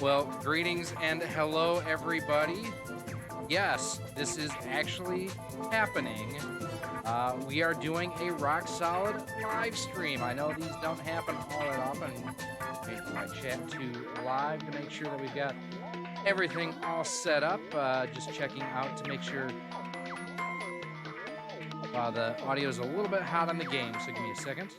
Well, greetings and hello, everybody. Yes, this is actually happening. We are doing a RoXolid live stream. I know these don't happen all that often. Make my chat to live to make sure that we've got everything all set up. Just checking out to make sure the audio is a little bit hot on the game. So give me a second.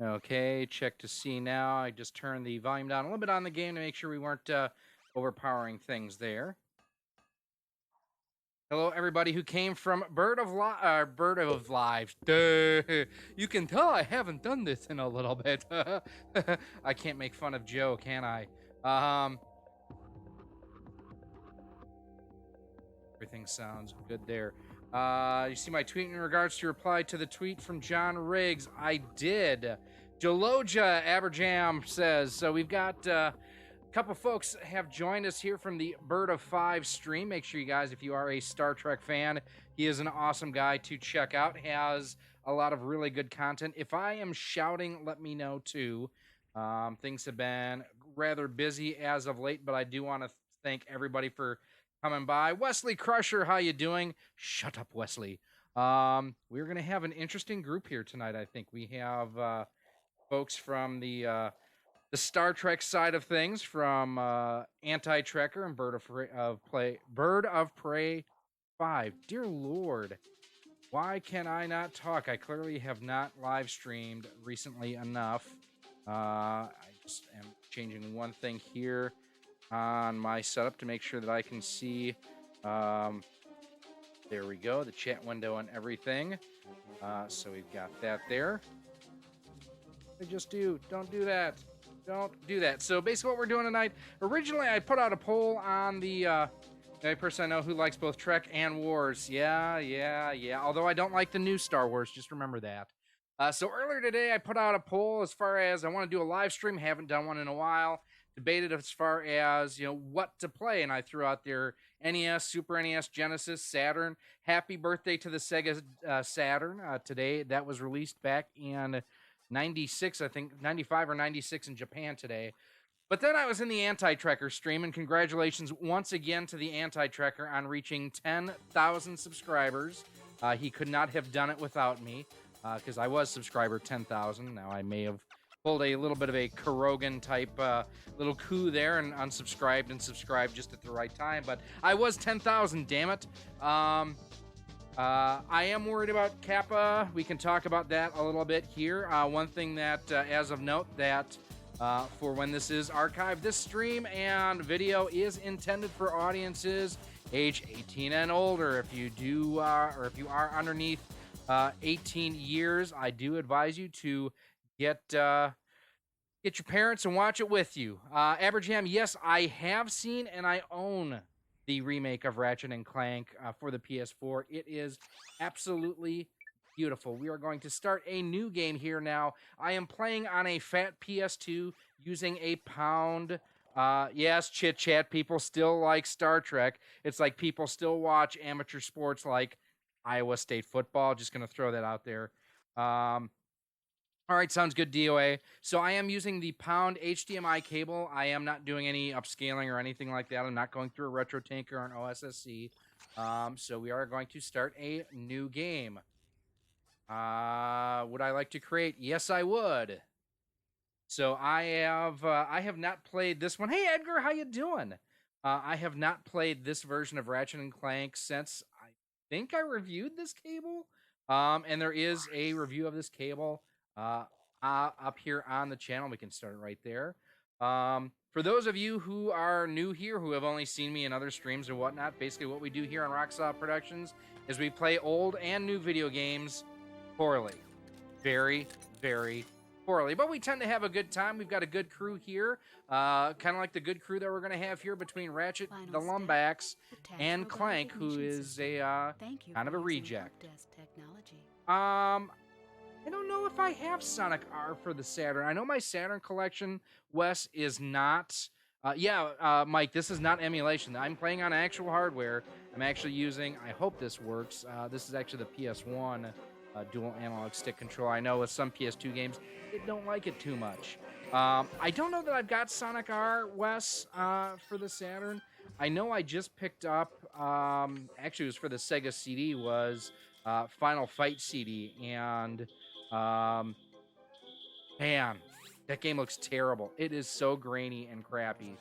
Okay, check to see now. I just turned the volume down a little bit on the game to make sure we weren't overpowering things there. Hello, everybody who came from Bird of Lives. Duh. You can tell I haven't done this in a little bit. I can't make fun of Joe, can I? Everything sounds good there. You see my tweet in regards to reply to the tweet from John Riggs. I did. Joloja Aberjam says, so we've got a couple folks have joined us here from the Bird of Five stream. Make sure you guys, if you are a Star Trek fan, he is an awesome guy to check out. Has a lot of really good content. If I am shouting, let me know too. Things have been rather busy as of late, but I do want to thank everybody for coming by. Wesley Crusher, how you doing? Shut up, Wesley. We're going to have an interesting group here tonight, I think. We have folks from the Star Trek side of things, from Anti-Trekker and Bird of Prey 5. Dear Lord, why can I not talk? I clearly have not live streamed recently enough. I just am changing one thing here on my setup to make sure that I can see. There we go, the chat window and everything. So we've got that there. Don't do that. Don't do that. So basically what we're doing tonight, originally I put out a poll on the only person I know who likes both Trek and Wars. Yeah. Although I don't like the new Star Wars, just remember that. So earlier today I put out a poll as far as I want to do a live stream. Haven't done one in a while. Debated as far as, what to play, and I threw out there NES, Super NES, Genesis, Saturn. Happy birthday to the Sega Saturn today. That was released back in 96, I think, 95 or 96 in Japan today. But then I was in the Anti-Trekker stream, and congratulations once again to the Anti-Trekker on reaching 10,000 subscribers. He could not have done it without me, because I was subscriber 10,000. Now I may have pulled a little bit of a Kurogan type little coup there and unsubscribed and subscribed just at the right time. But I was 10,000, damn it. I am worried about Kappa. We can talk about that a little bit here. One thing that, as of note, that for when this is archived, this stream and video is intended for audiences age 18 and older. If you do, or if you are underneath 18 years, I do advise you to get your parents and watch it with you. Aberjam, yes, I have seen and I own the remake of Ratchet and Clank for the PS4. It is absolutely beautiful. We are going to start a new game here now. I am playing on a fat PS2 using a pound. Yes, chit chat. People still like Star Trek. It's like people still watch amateur sports like Iowa State football. Just going to throw that out there. All right, sounds good, DOA. So I am using the pound HDMI cable. I am not doing any upscaling or anything like that. I'm not going through a retro tanker or an OSSC. So we are going to start a new game. Would I like to create? Yes, I would. So I have not played this one. Hey, Edgar, how you doing? I have not played this version of Ratchet and Clank since I think I reviewed this cable. And there is a review of this cable up here on the channel. We can start it right there. For those of you who are new here, who have only seen me in other streams or whatnot, basically what we do here on RoXolid Productions is we play old and new video games poorly. Very, very poorly. But we tend to have a good time. We've got a good crew here, kind of like the good crew that we're going to have here between Ratchet, the Lombax, and Clank, who is a kind of a reject. I don't know if I have Sonic R for the Saturn. I know my Saturn collection, Wes, is not Yeah, Mike, this is not emulation. I'm playing on actual hardware. I'm actually using, I hope this works. This is actually the PS1 dual analog stick controller. I know with some PS2 games, they don't like it too much. I don't know that I've got Sonic R, Wes, for the Saturn. I know I just picked up, actually it was for the Sega CD, was Final Fight CD. And, man, that game looks terrible. It is so grainy and crappy.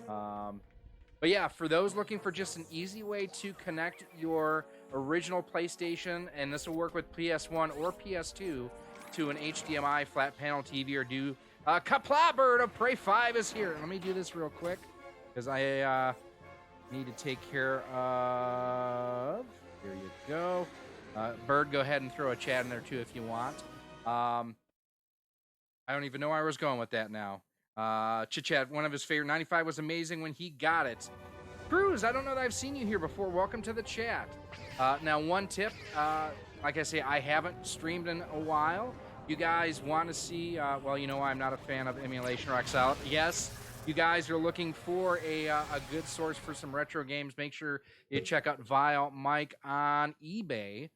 But yeah, for those looking for just an easy way to connect your original PlayStation, and this will work with PS1 or PS2, to an HDMI flat panel TV, or do Kapla Bird of Prey 5 is here. Let me do this real quick because I need to take care of. Here you go. Bird, go ahead and throw a chat in there too if you want. I don't even know where I was going with that now. Chit Chat, one of his favorite 95 was amazing when he got it. Cruz, I don't know that I've seen you here before. Welcome to the chat. Now, one tip, like I say, I haven't streamed in a while. You guys want to see, well, you know, I'm not a fan of emulation RoXolid. Yes, you guys are looking for a good source for some retro games. Make sure you check out Vile Mike on eBay.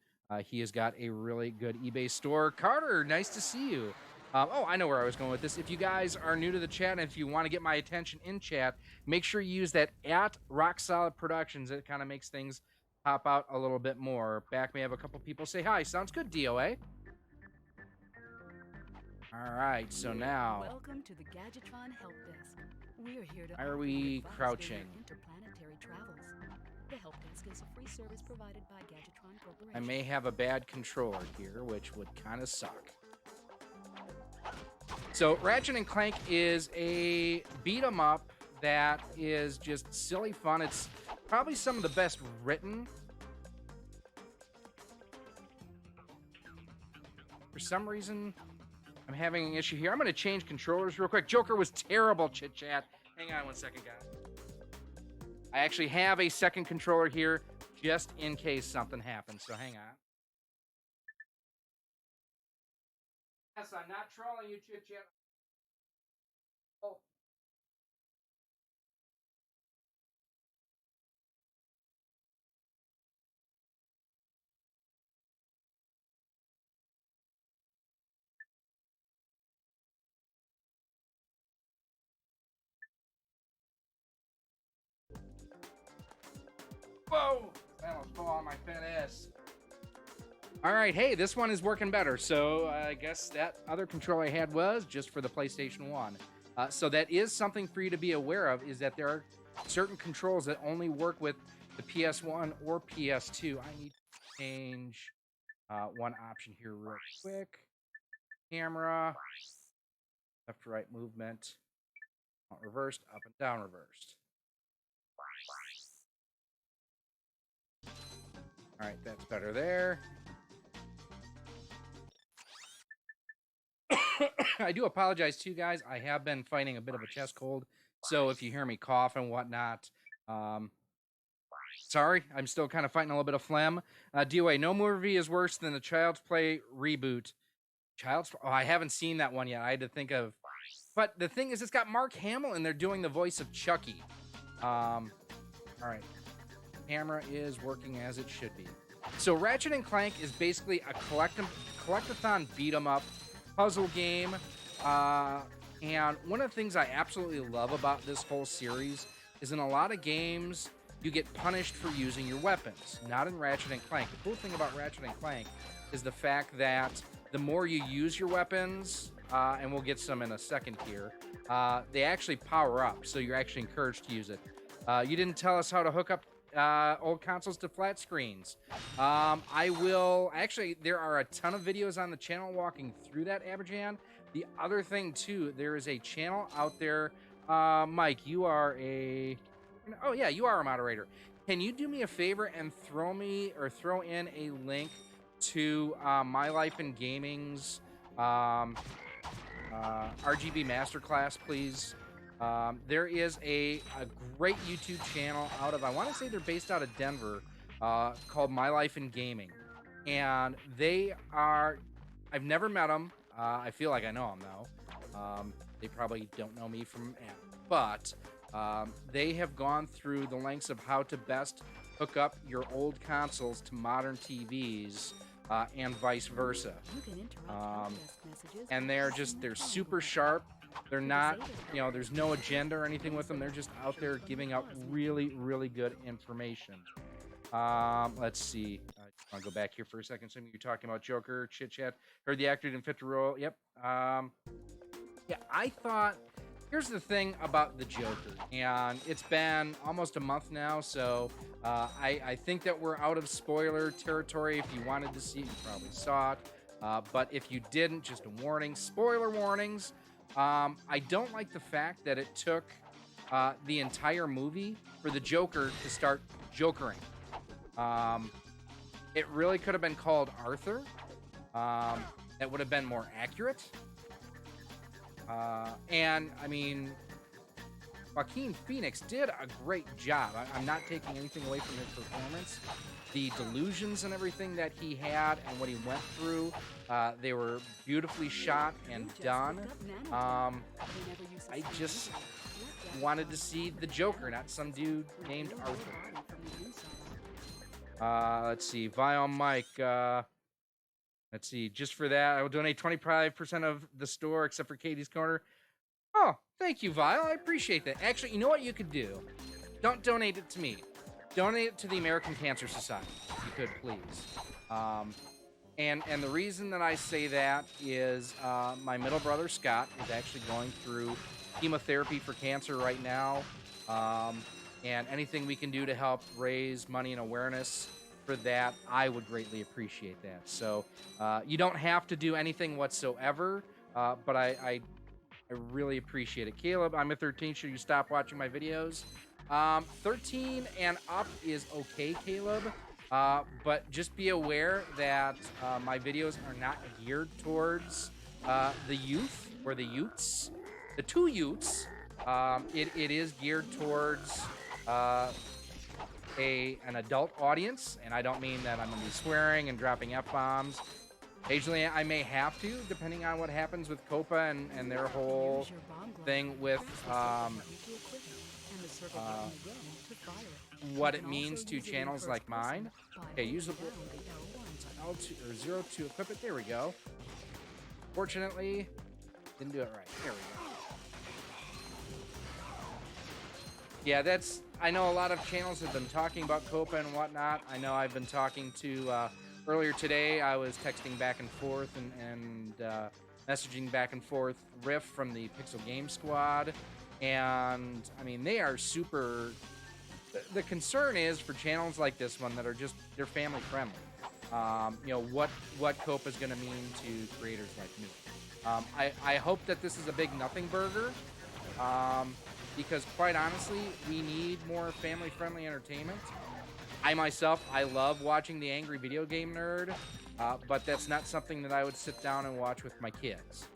He has got a really good eBay store. Carter, nice to see you. Oh, I know where I was going with this. If you guys are new to the chat and if you want to get my attention in chat, make sure you use that at RoXolid Productions. It kind of makes things pop out a little bit more. Back may have a couple people say hi. Sounds good, DOA. All right, so now. Welcome to the Gadgetron Help Desk. We're here to. Why are we crouching? Interplanetary travels. The Help Desk is a free service provided by Gadgetron Corporation. I may have a bad controller here, which would kind of suck. So Ratchet and Clank is a beat 'em up that is just silly fun. It's probably some of the best written. For some reason, I'm having an issue here. I'm going to change controllers real quick. Joker was terrible, Chit Chat. Hang on one second, guys. I actually have a second controller here just in case something happens, so hang on. Yes, I'm not trolling you, Chit Chat. Oh. Whoa! That almost fell on my fat ass. All right, hey, this one is working better. So I guess that other controller I had was just for the PlayStation 1. So that is something for you to be aware of, is that there are certain controls that only work with the PS1 or PS2. I need to change one option here real quick. Camera, left to right movement, reversed, up and down reversed. All right, that's better there. I do apologize too, guys. I have been fighting a bit of a chest cold, so if you hear me cough and whatnot, sorry. I'm still kind of fighting a little bit of phlegm. DOA, no movie is worse than the Child's Play reboot. Oh, I haven't seen that one yet. I had to think of, but the thing is, it's got Mark Hamill and they're doing the voice of Chucky. All right, camera is working as it should be. So Ratchet and Clank is basically a collectathon beat 'em up puzzle game, and one of the things I absolutely love about this whole series is in a lot of games you get punished for using your weapons. Not in Ratchet and Clank. The cool thing about Ratchet and Clank is the fact that the more you use your weapons, and we'll get some in a second here, they actually power up, so you're actually encouraged to use it. You didn't tell us how to hook up old consoles to flat screens. I will actually, there are a ton of videos on the channel walking through that, Aberjan. The other thing too, there is a channel out there. Mike, you are a, oh yeah, you are a moderator. Can you do me a favor and throw in a link to My Life in Gaming's RGB Masterclass, please? There is a great YouTube channel out of, I want to say they're based out of Denver, called My Life in Gaming. And they are, I've never met them. I feel like I know them, though. They probably don't know me from, but They have gone through the lengths of how to best hook up your old consoles to modern TVs and vice versa. You can interrupt Um, help desk messages and by they're pressing the super pound sharp. They're For the not, save there's no agenda or anything with them. They're just out there giving out really, really good information. Let's see. I'll go back here for a second. So you're talking about Joker, chit chat. Heard the actor didn't fit the role. Yep. Yeah, I thought. Here's the thing about the Joker, and it's been almost a month now, so I think that we're out of spoiler territory. If you wanted to see it, you probably saw it. But if you didn't, just a warning: spoiler warnings. I don't like the fact that it took the entire movie for the Joker to start jokering. Um, it really could have been called Arthur. That would have been more accurate. And I mean, Joaquin Phoenix did a great job. I'm not taking anything away from his performance. The delusions and everything that he had and what he went through, they were beautifully shot and done. I just wanted to see the Joker, not some dude named Arthur. Let's see, Vion Mike. Let's see, just for that, I will donate 25% of the store except for Katie's Corner. Oh, thank you, Vile. I appreciate that. Actually, you know what you could do? Don't donate it to me. Donate it to the American Cancer Society, if you could, please. And the reason that I say that is my middle brother, Scott, is actually going through chemotherapy for cancer right now. And anything we can do to help raise money and awareness for that, I would greatly appreciate that. So you don't have to do anything whatsoever, but I really appreciate it. Caleb, I'm a 13. Should you stop watching my videos? 13 and up is okay, Caleb. But just be aware that my videos are not geared towards the youth or the youths. The two youths, it is geared towards an adult audience, and I don't mean that I'm going to be swearing and dropping F-bombs. Occasionally, I may have to, depending on what happens with Copa and their whole thing with what it means to channels like mine. Okay, use L2 or 0 to equip it. There we go. Fortunately, didn't do it right. There we go. Yeah, I know a lot of channels have been talking about Copa and whatnot. I know I've been talking to, earlier today, I was texting back and forth and messaging back and forth Riff from the Pixel Game Squad. And, I mean, they are super... The concern is for channels like this one that are just, they're family friendly. What Copa is going to mean to creators like me. I hope that this is a big nothing burger. Because quite honestly, we need more family-friendly entertainment. I myself, I love watching The Angry Video Game Nerd, but that's not something that I would sit down and watch with my kids.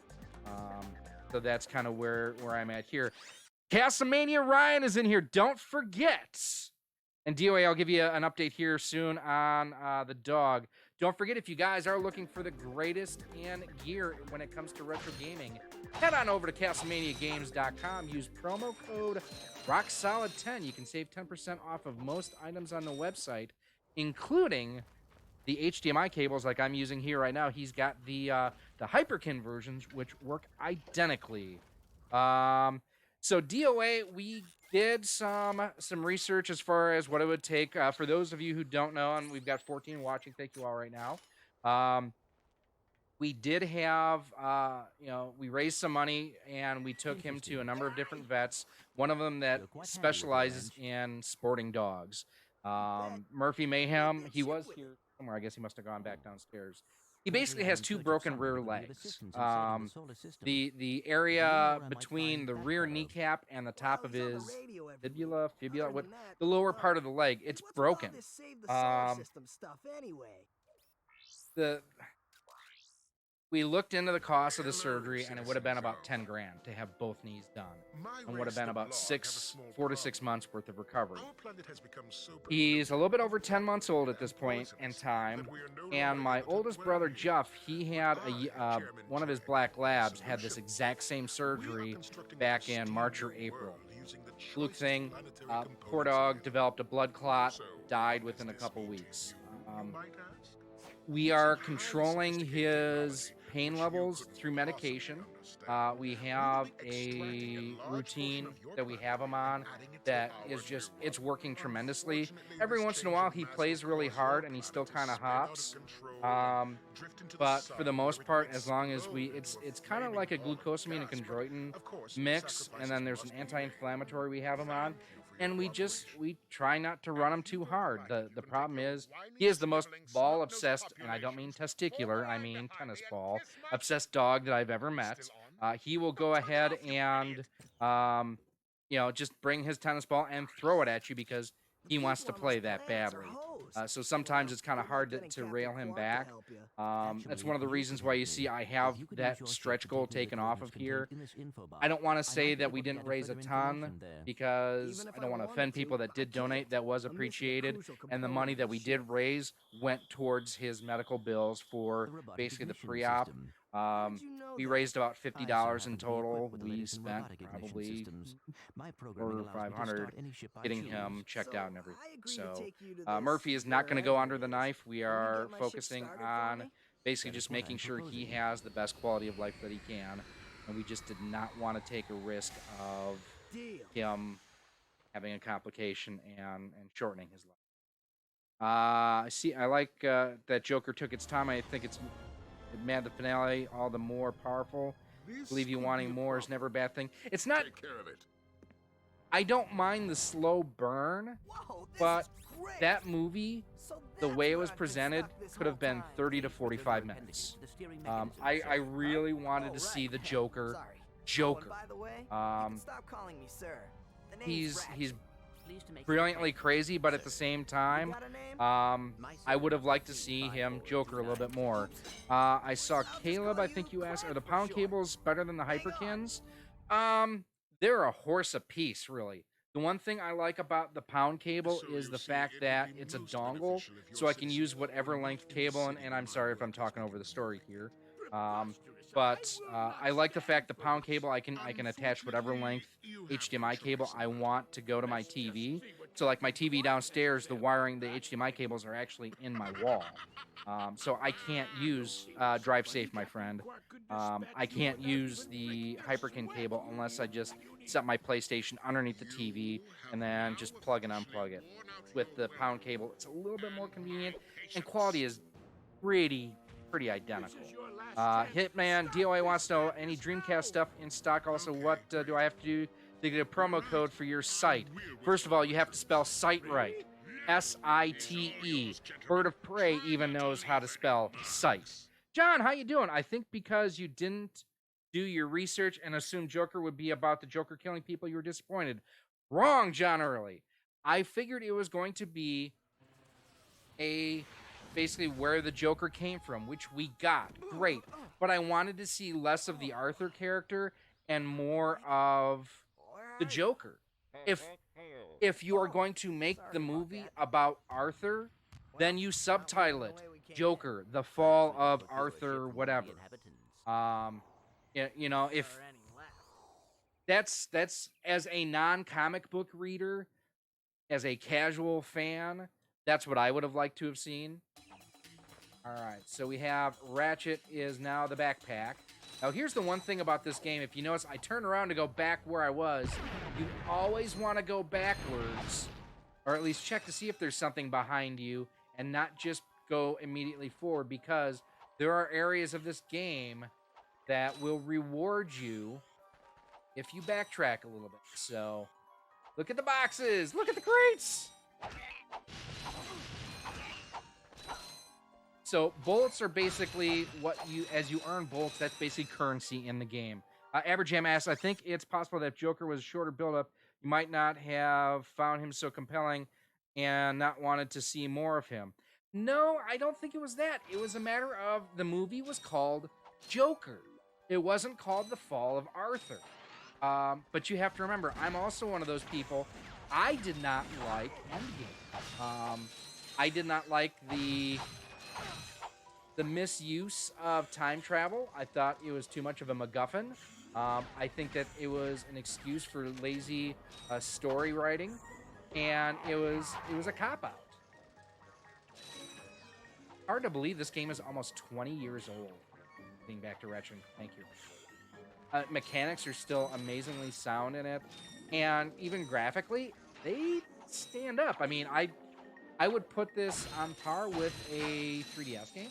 So that's kind of where I'm at here. Castlemania Ryan is in here. Don't forget. And DOA, I'll give you an update here soon on the dog. Don't forget, if you guys are looking for the greatest in gear when it comes to retro gaming, head on over to CastlemaniaGames.com. Use promo code RoXolid10. You can save 10% off of most items on the website, including the HDMI cables like I'm using here right now. He's got the Hyperkin versions, which work identically. So DOA, we did some research as far as what it would take. For those of you who don't know, and we've got 14 watching, thank you all right now. We did have, we raised some money and we took him to a number of different vets. One of them that specializes in sporting dogs. Murphy Mayhem, he was here somewhere. I guess he must have gone back downstairs. He basically has two broken rear legs. The area between the rear kneecap and the top of his fibula, what the lower part of the leg, it's broken. We looked into the cost of the surgery, and it would have been about 10 grand to have both knees done, and would have been about 4 to 6 months worth of recovery. He's a little bit over 10 months old at this point in time, and my oldest brother Jeff, he had one of his black labs had this exact same surgery back in March or April. fluke thing. Poor dog developed a blood clot, died within a couple weeks. We are controlling his pain levels through medication. We have a routine that we have him on that is just, it's working tremendously. Every once in a while, he plays really hard and he still kind of hops. But for the most part, as long as it's kind of like a glucosamine and chondroitin mix, and then there's an anti-inflammatory we have him on, and we try not to run him too hard. The problem is he is the most ball obsessed, and I don't mean testicular, I mean tennis ball obsessed dog that I've ever met. He will go ahead and just bring his tennis ball and throw it at you because he wants to play that badly. So sometimes it's kind of hard to rail him back. That's one of the reasons why you see I have that stretch goal taken off of here. I don't want to say that we didn't raise a ton because I don't want to offend people that did donate. That was appreciated. And the money that we did raise went towards his medical bills for basically the pre-op. We raised about $50 in total. We spent probably or 500 getting him checked out and everything. So Murphy is not going to go under the knife. We are focusing on basically just making sure he has the best quality of life that he can, and we just did not want to take a risk of him having a complication and shortening his life. I like that Joker took its time. I think it made the finale all the more powerful. I believe you wanting more is never a bad thing. It's not. I don't mind the slow burn, but that movie, the way it was presented, could have been 30 to 45 minutes. I really wanted to see the Joker. He's brilliantly crazy, but at the same time, I would have liked to see him Joker a little bit more. I saw Caleb, I think you asked, are the pound cables better than the Hyperkins? They're a horse apiece, really. The one thing I like about the pound cable is the fact that it's a dongle, so I can use whatever length cable, and I'm sorry if I'm talking over the story here. But I like the fact the pound cable, I can attach whatever length HDMI cable I want to go to my TV. So like my TV downstairs, the wiring, the HDMI cables are actually in my wall. So I can't use Drive Safe, my friend. I can't use the Hyperkin cable unless I just set my PlayStation underneath the TV and then just plug and unplug it. With the pound cable, it's a little bit more convenient, and quality is pretty identical. Hitman DOA wants to know any Dreamcast stuff in stock. Also, what do I have to do to get a promo code for your site? First of all, you have to spell site right. S-I-T-E. Bird of Prey even knows how to spell site. John, how you doing? I think because you didn't do your research and assume Joker would be about the Joker killing people, you were disappointed. Wrong, John Early. I figured it was going to be basically where the Joker came from, which we got. Great. But I wanted to see less of the Arthur character and more of the Joker. If you are going to make the movie about Arthur, then you subtitle it Joker, The Fall of Arthur, whatever. If that's as a non-comic book reader, as a casual fan, that's what I would have liked to have seen. All right, so we have Ratchet is now the backpack. Now, here's the one thing about this game. If you notice, I turn around to go back where I was. You always want to go backwards, or at least check to see if there's something behind you, and not just go immediately forward, because there are areas of this game that will reward you if you backtrack a little bit. So, look at the boxes! Look at the crates! So bullets are basically as you earn bullets, that's basically currency in the game. Aberjam asks, I think it's possible that if Joker was a shorter build-up, you might not have found him so compelling and not wanted to see more of him. No, I don't think it was that. It was a matter of the movie was called Joker. It wasn't called The Fall of Arthur. But you have to remember, I'm also one of those people. I did not like Endgame. I did not like the misuse of time travel. I thought it was too much of a MacGuffin. I think that it was an excuse for lazy story writing, and it was a cop out. Hard to believe this game is almost 20 years old. Getting back to Ratchet Clank here. Mechanics are still amazingly sound in it, and even graphically, they stand up. I mean, I would put this on par with a 3DS game.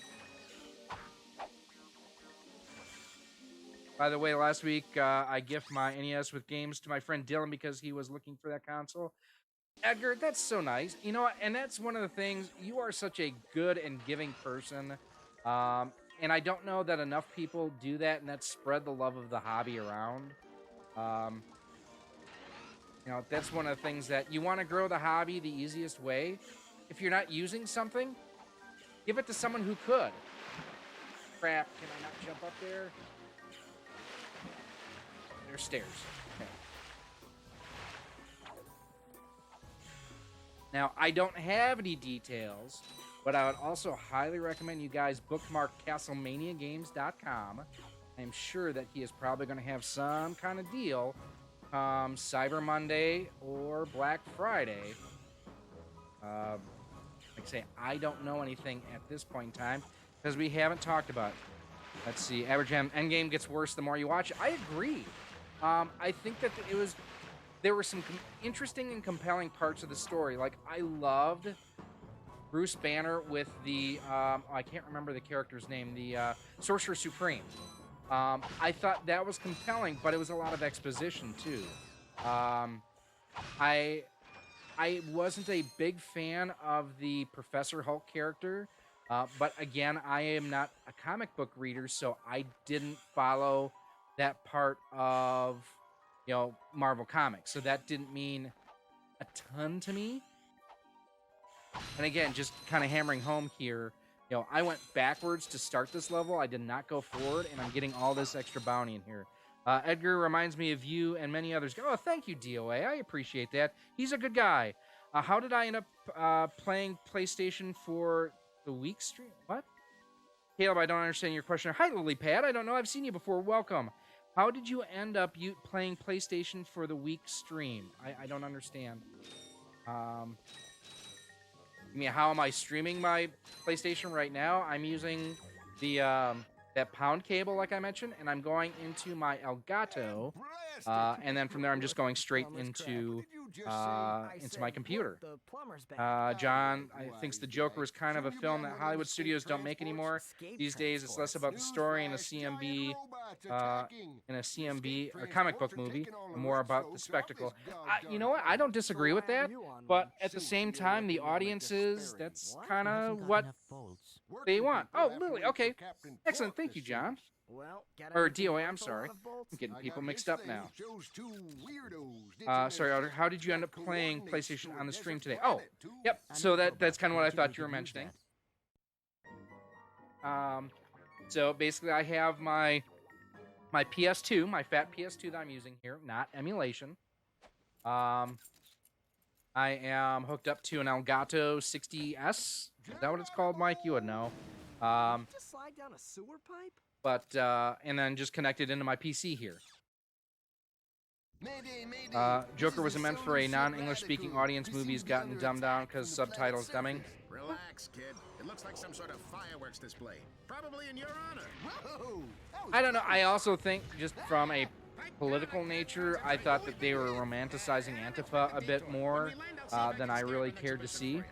By the way, last week I gifted my NES with games to my friend Dylan because he was looking for that console. Edgar, that's so nice. You know what? And that's one of the things. You are such a good and giving person. And I don't know that enough people do that, and that spread the love of the hobby around. Um, you know, that's one of the things that you want to grow the hobby the easiest way. If you're not using something, give it to someone who could. Crap, can I not jump up there? There's stairs. Okay. Now, I don't have any details, but I would also highly recommend you guys bookmark CastlemaniaGames.com. I'm sure that he is probably going to have some kind of deal Cyber Monday or Black Friday. Like I say, I don't know anything at this point in time because we haven't talked about it. Let's see. Average Endgame gets worse the more you watch it. I agree. I think that there were some interesting and compelling parts of the story. Like, I loved Bruce Banner with the, I can't remember the character's name, the Sorcerer Supreme. I thought that was compelling, but it was a lot of exposition, too. I wasn't a big fan of the Professor Hulk character, but again, I am not a comic book reader, so I didn't follow that part of, you know, Marvel Comics. So that didn't mean a ton to me. And again, just kind of hammering home here, you know, I went backwards to start this level. I did not go forward, and I'm getting all this extra bounty in here. Edgar reminds me of you and many others. Oh, thank you, DOA. I appreciate that. He's a good guy. How did I end up playing PlayStation for the week stream? What? Caleb, I don't understand your question. Hi, Lilypad. I don't know. I've seen you before. Welcome. How did you end up playing PlayStation for the week stream? I don't understand. I mean, how am I streaming my PlayStation right now? I'm using the that pound cable, like I mentioned, and I'm going into my Elgato, and then from there I'm just going straight into my computer. John thinks the Joker is kind of a film that Hollywood studios don't make anymore. These days, it's less about the story in a CMB, or comic book movie, and more about the spectacle. You know what? I don't disagree with that, but at the same time, the audiences, that's kind of what they want. Oh, Lily, okay. Excellent. Thank you, John. Or DOA, I'm sorry. I'm getting people mixed up now. Sorry, Elder. How did you end up playing PlayStation on the stream today? Oh, yep. So that's kind of what I thought you were mentioning. So basically, I have my PS2, my fat PS2 that I'm using here, not emulation. I am hooked up to an Elgato 60S. Is that what it's called, Mike? You would know. Just slide down a sewer pipe? But and then just connected into my PC here. Joker wasn't meant for a non-English speaking audience. Movies gotten dumbed down because subtitles dumbing. Relax, kid. It looks like some sort of fireworks display. Probably in your honor. Whoa! I don't know. I also think, just from a political nature, I thought that they were romanticizing Antifa a bit more than I really cared to see.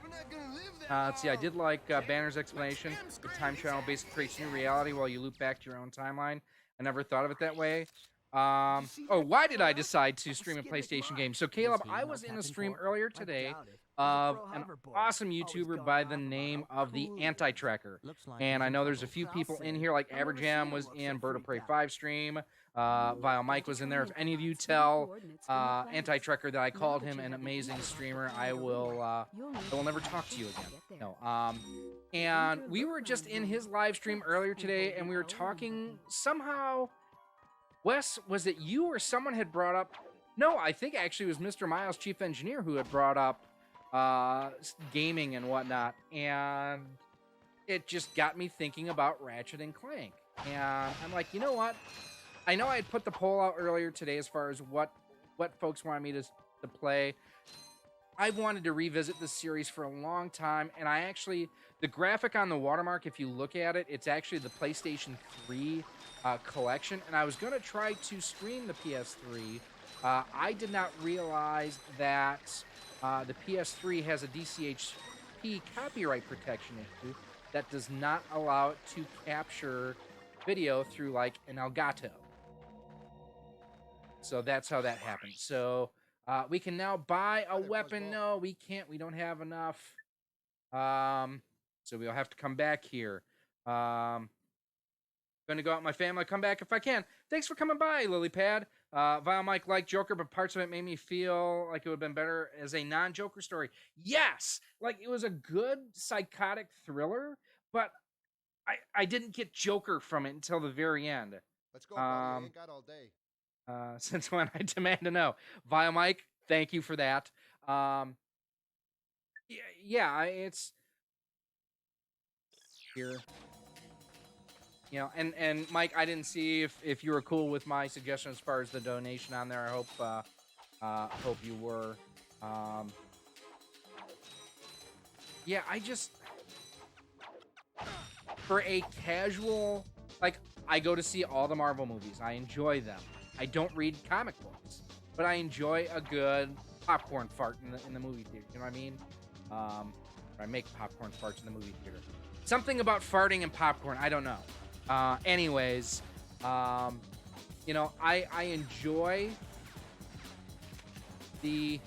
Let's see, I did like Banner's explanation. The time travel basically creates new reality while you loop back to your own timeline. I never thought of it that way. Oh, why did I decide to stream a PlayStation game? So, Caleb, I was in a stream earlier today of an awesome YouTuber by the name of the Anti-Tracker. And I know there's a few people in here, like Aberjam was in Bird of Prey 5 stream. Vile Mike was in there. If any of you tell Anti-Tracker that I called him an amazing streamer, I will never talk to you again. No. And we were just in his live stream earlier today, and we were talking somehow. Wes, was it you or someone had brought up? No, I think actually it was Mr. Miles, chief engineer, who had brought up gaming and whatnot, and it just got me thinking about Ratchet and Clank. And I'm like, you know what? I know I had put the poll out earlier today as far as what folks wanted me to play. I've wanted to revisit this series for a long time, and I actually, the graphic on the watermark, if you look at it, it's actually the PlayStation 3 collection, and I was going to try to stream the PS3. I did not realize that the PS3 has a DCHP copyright protection issue that does not allow it to capture video through, like, an Elgato. So that's how that happened. So we can now buy a weapon. No, we can't. We don't have enough. So we'll have to come back here. Gonna go out with my family. Come back if I can. Thanks for coming by, Lilypad. Vile Mike liked Joker, but parts of it made me feel like it would have been better as a non-Joker story. Yes! Like, it was a good psychotic thriller, but I didn't get Joker from it until the very end. Let's go, buddy. I ain't got all day. Since when I demand to know. Vile Mike, thank you for that. Yeah, it's here. You know, and Mike, I didn't see if you were cool with my suggestion as far as the donation on there. I hope you were. Yeah, I just, for a casual, like, I go to see all the Marvel movies. I enjoy them. I don't read comic books, but I enjoy a good popcorn fart in the movie theater. You know what I mean? I make popcorn farts in the movie theater. Something about farting and popcorn. I don't know. Anyways, you know, I enjoy the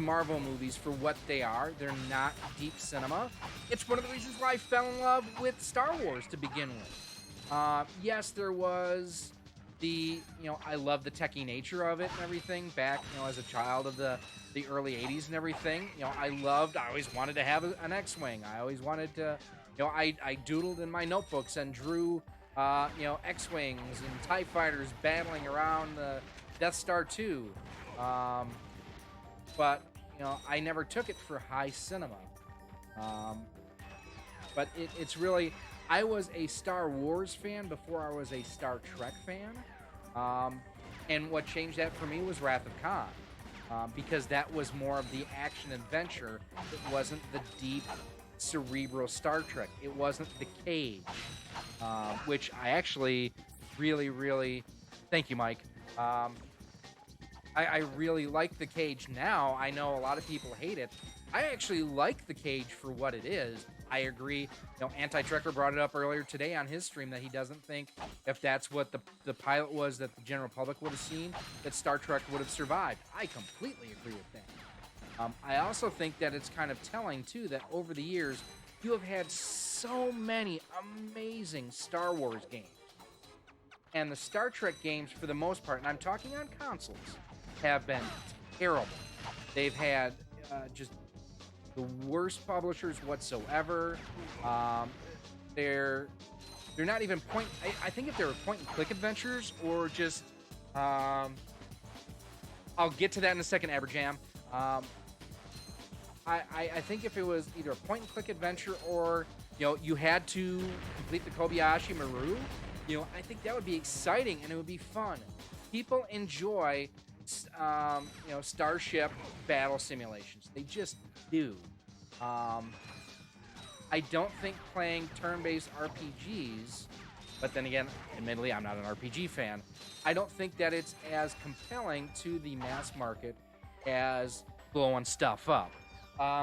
Marvel movies for what they are. They're not deep cinema. It's one of the reasons why I fell in love with Star Wars to begin with. Yes, there was the, you know, I love the techie nature of it and everything back, you know, as a child of the early 80s and everything. You know, I always wanted to have an X-Wing. I always wanted to, you know, I doodled in my notebooks and drew, you know, X-Wings and TIE fighters battling around the Death Star 2. But, you know, I never took it for high cinema. But it's really, I was a Star Wars fan before I was a Star Trek fan. And what changed that for me was Wrath of Khan. Because that was more of the action-adventure. It wasn't the deep, cerebral Star Trek. It wasn't the Cage. Which I actually really, really... Thank you, Mike. I really like the Cage now. I know a lot of people hate it. I actually like the Cage for what it is. I agree. You know, Anti-Trekker brought it up earlier today on his stream that he doesn't think if that's what the pilot was that the general public would have seen, that Star Trek would have survived. I completely agree with that. I also think that it's kind of telling, too, that over the years, you have had so many amazing Star Wars games. And the Star Trek games, for the most part, and I'm talking on consoles, have been terrible. They've had just the worst publishers whatsoever. They're not even point... I think if they were point-and-click adventures or just... I'll get to that in a second, Aberjam. I think if it was either a point-and-click adventure or, you know, you had to complete the Kobayashi Maru, you know, I think that would be exciting and it would be fun. People enjoy, you know, Starship battle simulations. They just do. I don't think playing turn-based RPGs, but then again, admittedly, I'm not an RPG fan. I don't think that it's as compelling to the mass market as blowing stuff up.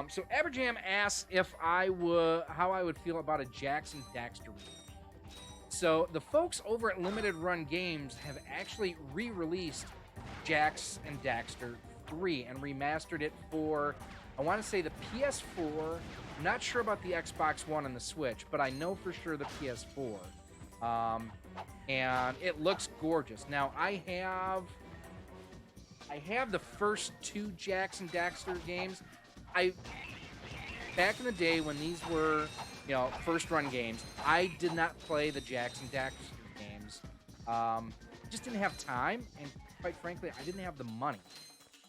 So Aberjam asks if how I would feel about a Jax and Daxter remake. So the folks over at Limited Run Games have actually re-released Jax and Daxter 3 and remastered it for, I want to say, the PS4. I'm not sure about the Xbox One and the Switch, but I know for sure the PS4. And it looks gorgeous. Now, I have the first two Jax and Daxter games. Back in the day when these were, you know, first run games, I did not play the Jax and Daxter games. Just didn't have time, and quite frankly, I didn't have the money.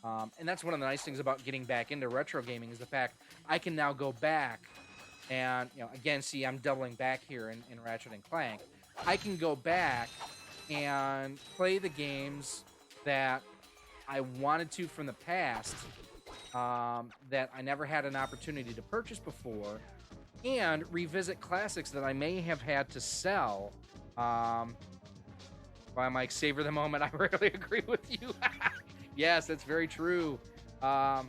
And that's one of the nice things about getting back into retro gaming is the fact I can now go back and, you know, again, see, I'm doubling back here in Ratchet and Clank. I can go back and play the games that I wanted to from the past, that I never had an opportunity to purchase before, and revisit classics that I may have had to sell. Why, Mike, savor the moment. I rarely agree with you. Yes, that's very true. I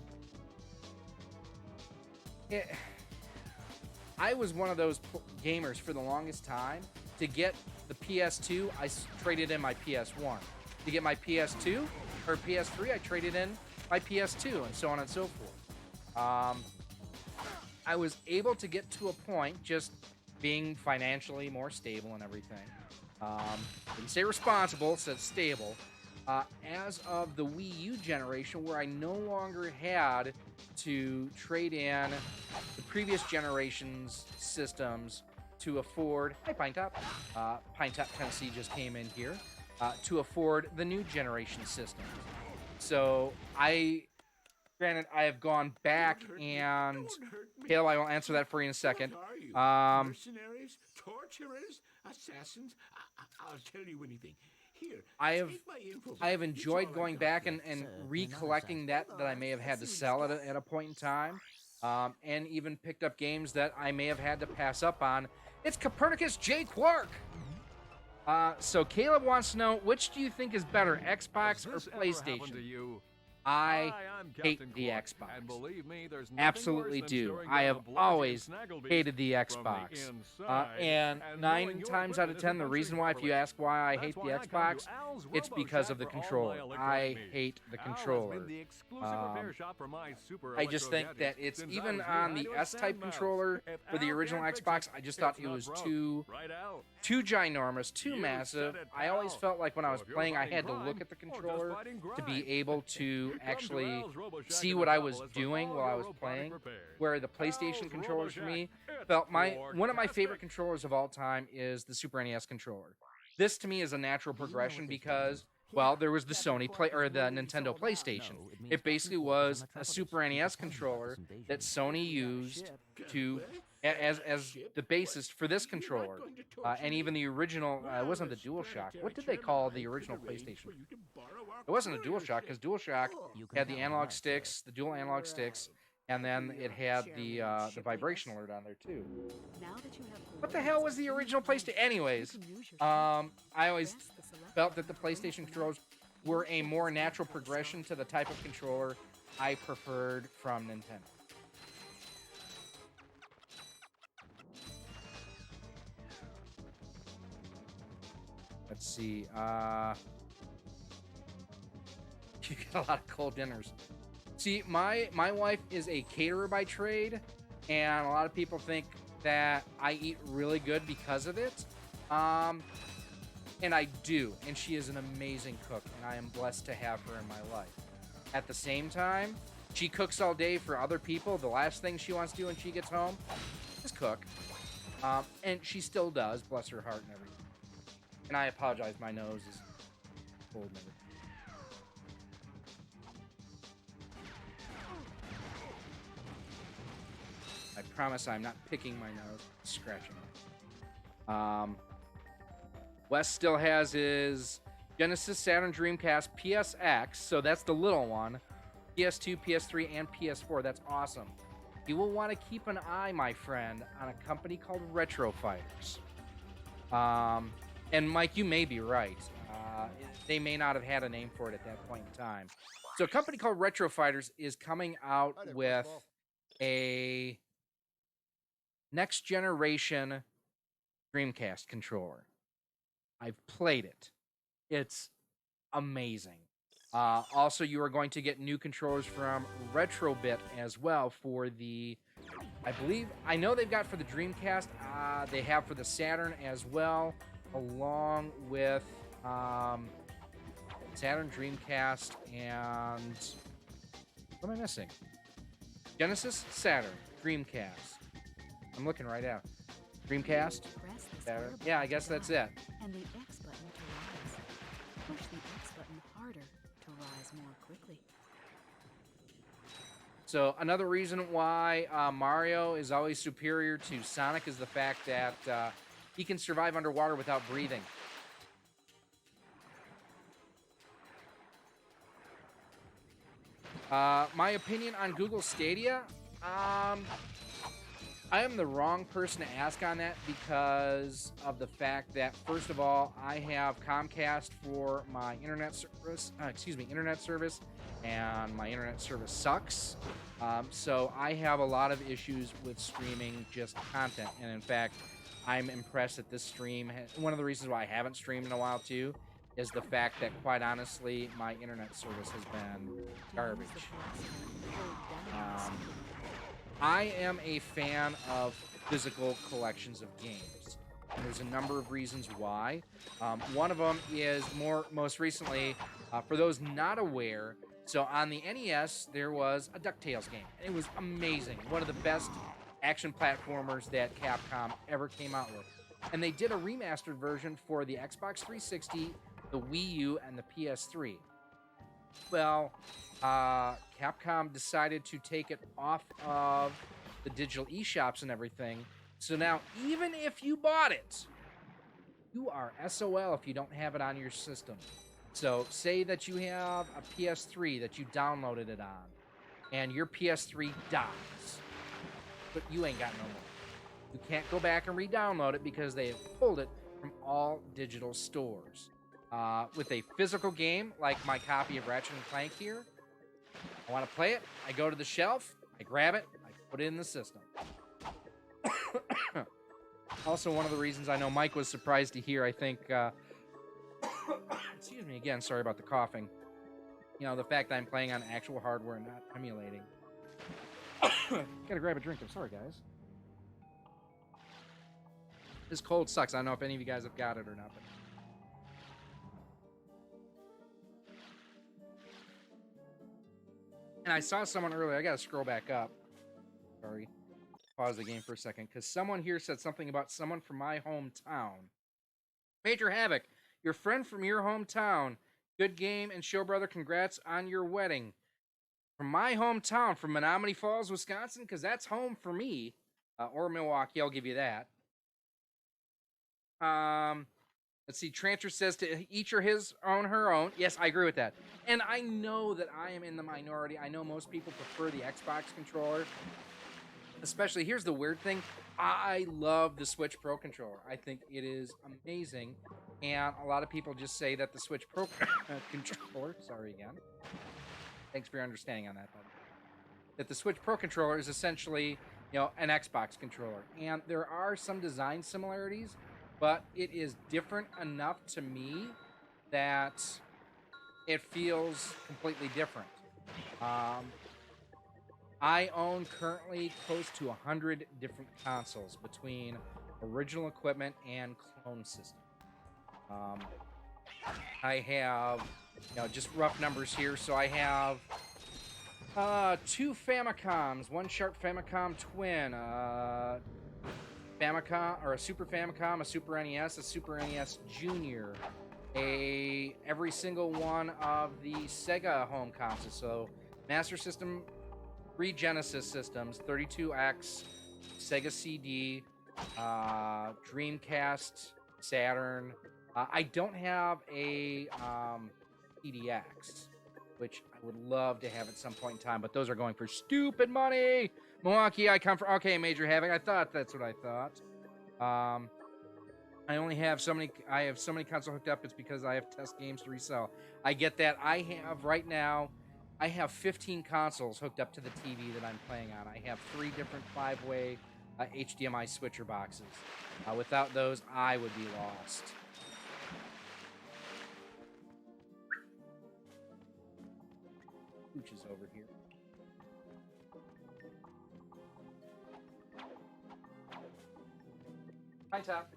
was one of those gamers for the longest time. To get the PS2, I traded in my PS1. To get my PS2 or PS3, I traded in my PS2, and so on and so forth. I was able to get to a point, just being financially more stable and everything. Didn't say responsible, said stable. As of the Wii U generation, where I no longer had to trade in the previous generation's systems to afford... Hi, Pine Top. Pine Top, Tennessee just came in here. To afford the new generation systems. So granted, I have gone back and... Hale, I will answer that for you in a second. Mercenaries, torturers, assassins. I'll tell you anything. Here, I have enjoyed going back and recollecting that I may have had to sell at a point in time, and even picked up games that I may have had to pass up on. It's Copernicus J. Quark. So Caleb wants to know, which do you think is better, Xbox or PlayStation? I hate the Xbox. And believe me, there's absolutely do. I have always hated the Xbox. And 9 times out of 10, the reason why, if you ask why I hate the Xbox, it's because of the controller. I hate the controller. I just think that it's, even on the S-type controller for the original Xbox, I just thought it was too ginormous, too massive. I always felt like when I was playing, I had to look at the controller to be able to actually see what I was doing while I was playing, where the PlayStation controllers for me felt one of my favorite controllers of all time is the Super NES controller. This to me is a natural progression because, well, there was the the Nintendo PlayStation. It basically was a Super NES controller that Sony used to as the basis for this controller, and even the original. It wasn't the DualShock. What did they call the original PlayStation? It wasn't a DualShock, because DualShock had the analog sticks, the dual analog sticks, and then it had the vibration alert on there too. What the hell was the original PlayStation? Anyways, I always felt that the PlayStation controllers were a more natural progression to the type of controller I preferred from Nintendo. Let's see. You got a lot of cold dinners. See, my wife is a caterer by trade, and a lot of people think that I eat really good because of it. And I do, and she is an amazing cook, and I am blessed to have her in my life. At the same time, she cooks all day for other people. The last thing she wants to do when she gets home is cook. And she still does, bless her heart and everything. And I apologize, my nose is cold and everything. I promise I'm not picking my nose, scratching it. Wes still has his Genesis, Saturn, Dreamcast, PSX, so that's the little one. PS2, PS3, and PS4. That's awesome. You will want to keep an eye, my friend, on a company called Retro Fighters. And Mike, you may be right. They may not have had a name for it at that point in time. So a company called Retro Fighters is coming out with a next generation Dreamcast controller. I've played it. It's amazing. Also, you are going to get new controllers from Retrobit as well for the, I know they've got for the Dreamcast. They have for the Saturn as well, along with Saturn, Dreamcast, and what am I missing? Genesis, Saturn, Dreamcast. I'm looking right out. Dreamcast, Saturn. Yeah, I guess that's it. And the X button to rise. Push the X button harder to rise more quickly. So another reason why Mario is always superior to Sonic is the fact that he can survive underwater without breathing. My opinion on Google Stadia, I am the wrong person to ask on that because of the fact that, first of all, I have Comcast for my internet service, and my internet service sucks. So I have a lot of issues with streaming just content. And in fact, I'm impressed that this stream one of the reasons why I haven't streamed in a while too is the fact that, quite honestly, my internet service has been garbage. I am a fan of physical collections of games. And there's a number of reasons why. One of them is most recently, for those not aware, so on the NES, there was a DuckTales game. And it was amazing. One of the best action platformers that Capcom ever came out with. And they did a remastered version for the Xbox 360, the Wii U, and the PS3. Well, Capcom decided to take it off of the digital eShops and everything. So now, even if you bought it, you are SOL if you don't have it on your system. So say that you have a PS3 that you downloaded it on, and your PS3 dies, but you ain't got no more. You can't go back and re-download it because they have pulled it from all digital stores. With a physical game, like my copy of Ratchet Clank here, I want to play it, I go to the shelf, I grab it, I put it in the system. Also, one of the reasons I know Mike was surprised to hear, I think, excuse me again, sorry about the coughing, you know, the fact that I'm playing on actual hardware and not emulating. Gotta grab a drink, I'm sorry, guys. This cold sucks. I don't know if any of you guys have got it or not, but and I saw someone earlier. I gotta scroll back up. Sorry. Pause the game for a second, because someone here said something about someone from my hometown. Major Havoc, your friend from your hometown. Good game and show, brother. Congrats on your wedding. From my hometown, from Menominee Falls, Wisconsin, because that's home for me. Or Milwaukee, I'll give you that. Let's see, Trancher says to each or his own, her own. Yes, I agree with that. And I know that I am in the minority. I know most people prefer the Xbox controller. Especially, here's the weird thing. I love the Switch Pro controller. I think it is amazing. And a lot of people just say that the Switch Pro controller, sorry again. Thanks for your understanding on that, buddy. That the Switch Pro controller is essentially, you know, an Xbox controller. And there are some design similarities, but it is different enough to me that it feels completely different. I own currently close to 100 different consoles between original equipment and clone system. I have, you know, just rough numbers here. So I have 2 Famicoms, 1 Sharp Famicom Twin, Famicom, or a Super Famicom, a Super NES, a Super NES Junior, every single one of the Sega home consoles. So Master System, 3 Genesis systems, 32X, Sega CD, Dreamcast, Saturn. I don't have a PDX, which I would love to have at some point in time, but those are going for stupid money. Milwaukee, I come from. Okay, Major Havoc. I thought that's what I thought. I only have so many. I have so many consoles hooked up. It's because I have test games to resell. I get that. I have right now. I have 15 consoles hooked up to the TV that I'm playing on. I have 3 different 5-way HDMI switcher boxes. Without those, I would be lost. Pooch is over here. Hi, Top.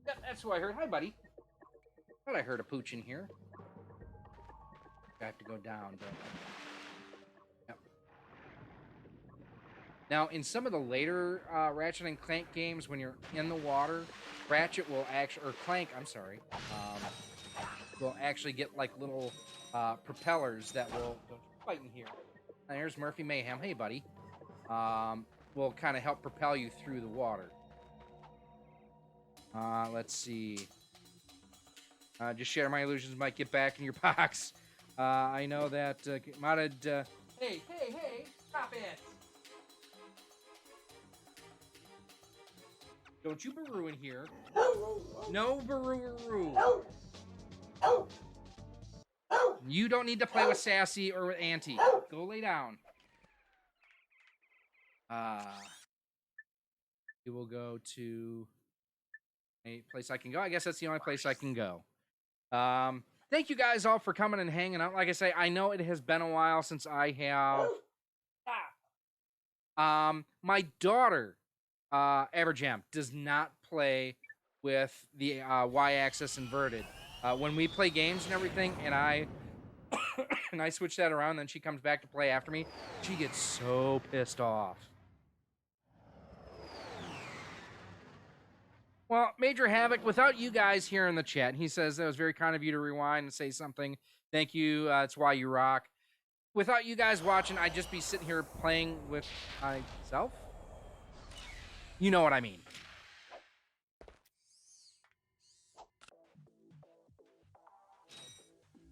Yeah, that's who I heard. Hi, buddy. Thought I heard a Pooch in here. I have to go down, but yep. Now, in some of the later Ratchet and Clank games, when you're in the water, Ratchet will actually, or Clank, I'm sorry, will actually get like little propellers that will, don't fight in here. And there's Murphy Mayhem. Hey, buddy. Will kind of help propel you through the water. Let's see. Just shatter my illusions might get back in your box. I know that modded. Hey, stop it! Don't you baroo in here. No baroo. You don't need to play with Sassy or with Auntie. Go lay down. We will go to a place I can go. I guess that's the only place I can go. Thank you guys all for coming and hanging out. Like I say, I know it has been a while since I have. My daughter, Everjam, does not play with the Y-axis inverted. When we play games and everything, and I and I switch that around, then she comes back to play after me. She gets so pissed off. Well, Major Havoc, without you guys here in the chat, he says that was very kind of you to rewind and say something. Thank you. It's why you rock. Without you guys watching, I'd just be sitting here playing with myself. You know what I mean.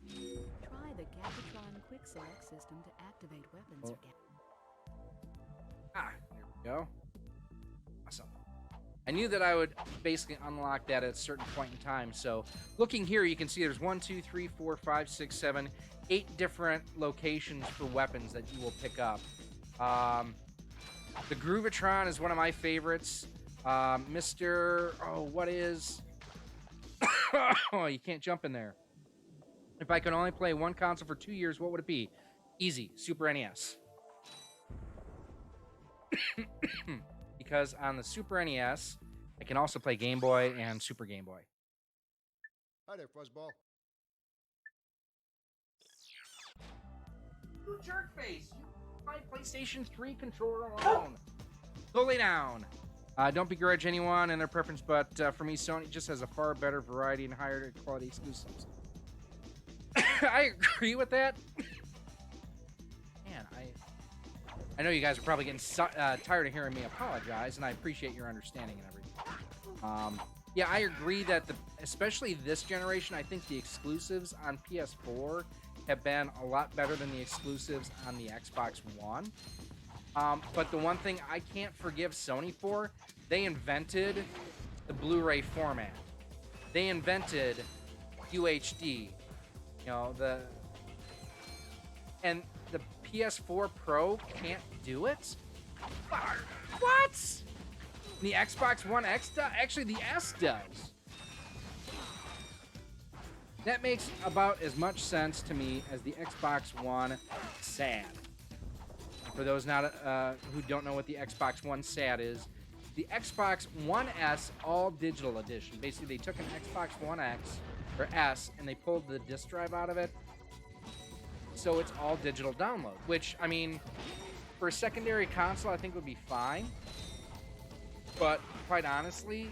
Try the Gabatron quick select system to activate weapons. There we go. Awesome. I knew that I would basically unlock that at a certain point in time. So looking here, you can see there's 1, 2, 3, 4, 5, 6, 7, 8 different locations for weapons that you will pick up. The Groovatron is one of my favorites. What is? Oh, you can't jump in there. If I could only play one console for 2 years, what would it be? Easy, Super NES. Because on the Super NES, I can also play Game Boy and Super Game Boy. Hi there, Fuzzball. You jerk face! You my PlayStation 3 controller alone. Go lay down. Don't begrudge anyone and their preference, but for me, Sony just has a far better variety and higher quality exclusives. I agree with that. Man, I know you guys are probably getting tired of hearing me apologize, and I appreciate your understanding and everything. Yeah, I agree that especially this generation, I think the exclusives on PS4 have been a lot better than the exclusives on the Xbox One. But the one thing I can't forgive Sony for, they invented the Blu-ray format. They invented UHD. You know, and the PS4 Pro can't do it? What? The Xbox One X does? Actually, the S does. That makes about as much sense to me as the Xbox One SAD. For those who don't know what the Xbox One SAD is, the Xbox One S All Digital Edition. Basically, they took an Xbox One X or S and they pulled the disk drive out of it, so it's all digital download. Which, I mean, for a secondary console, I think would be fine. But quite honestly,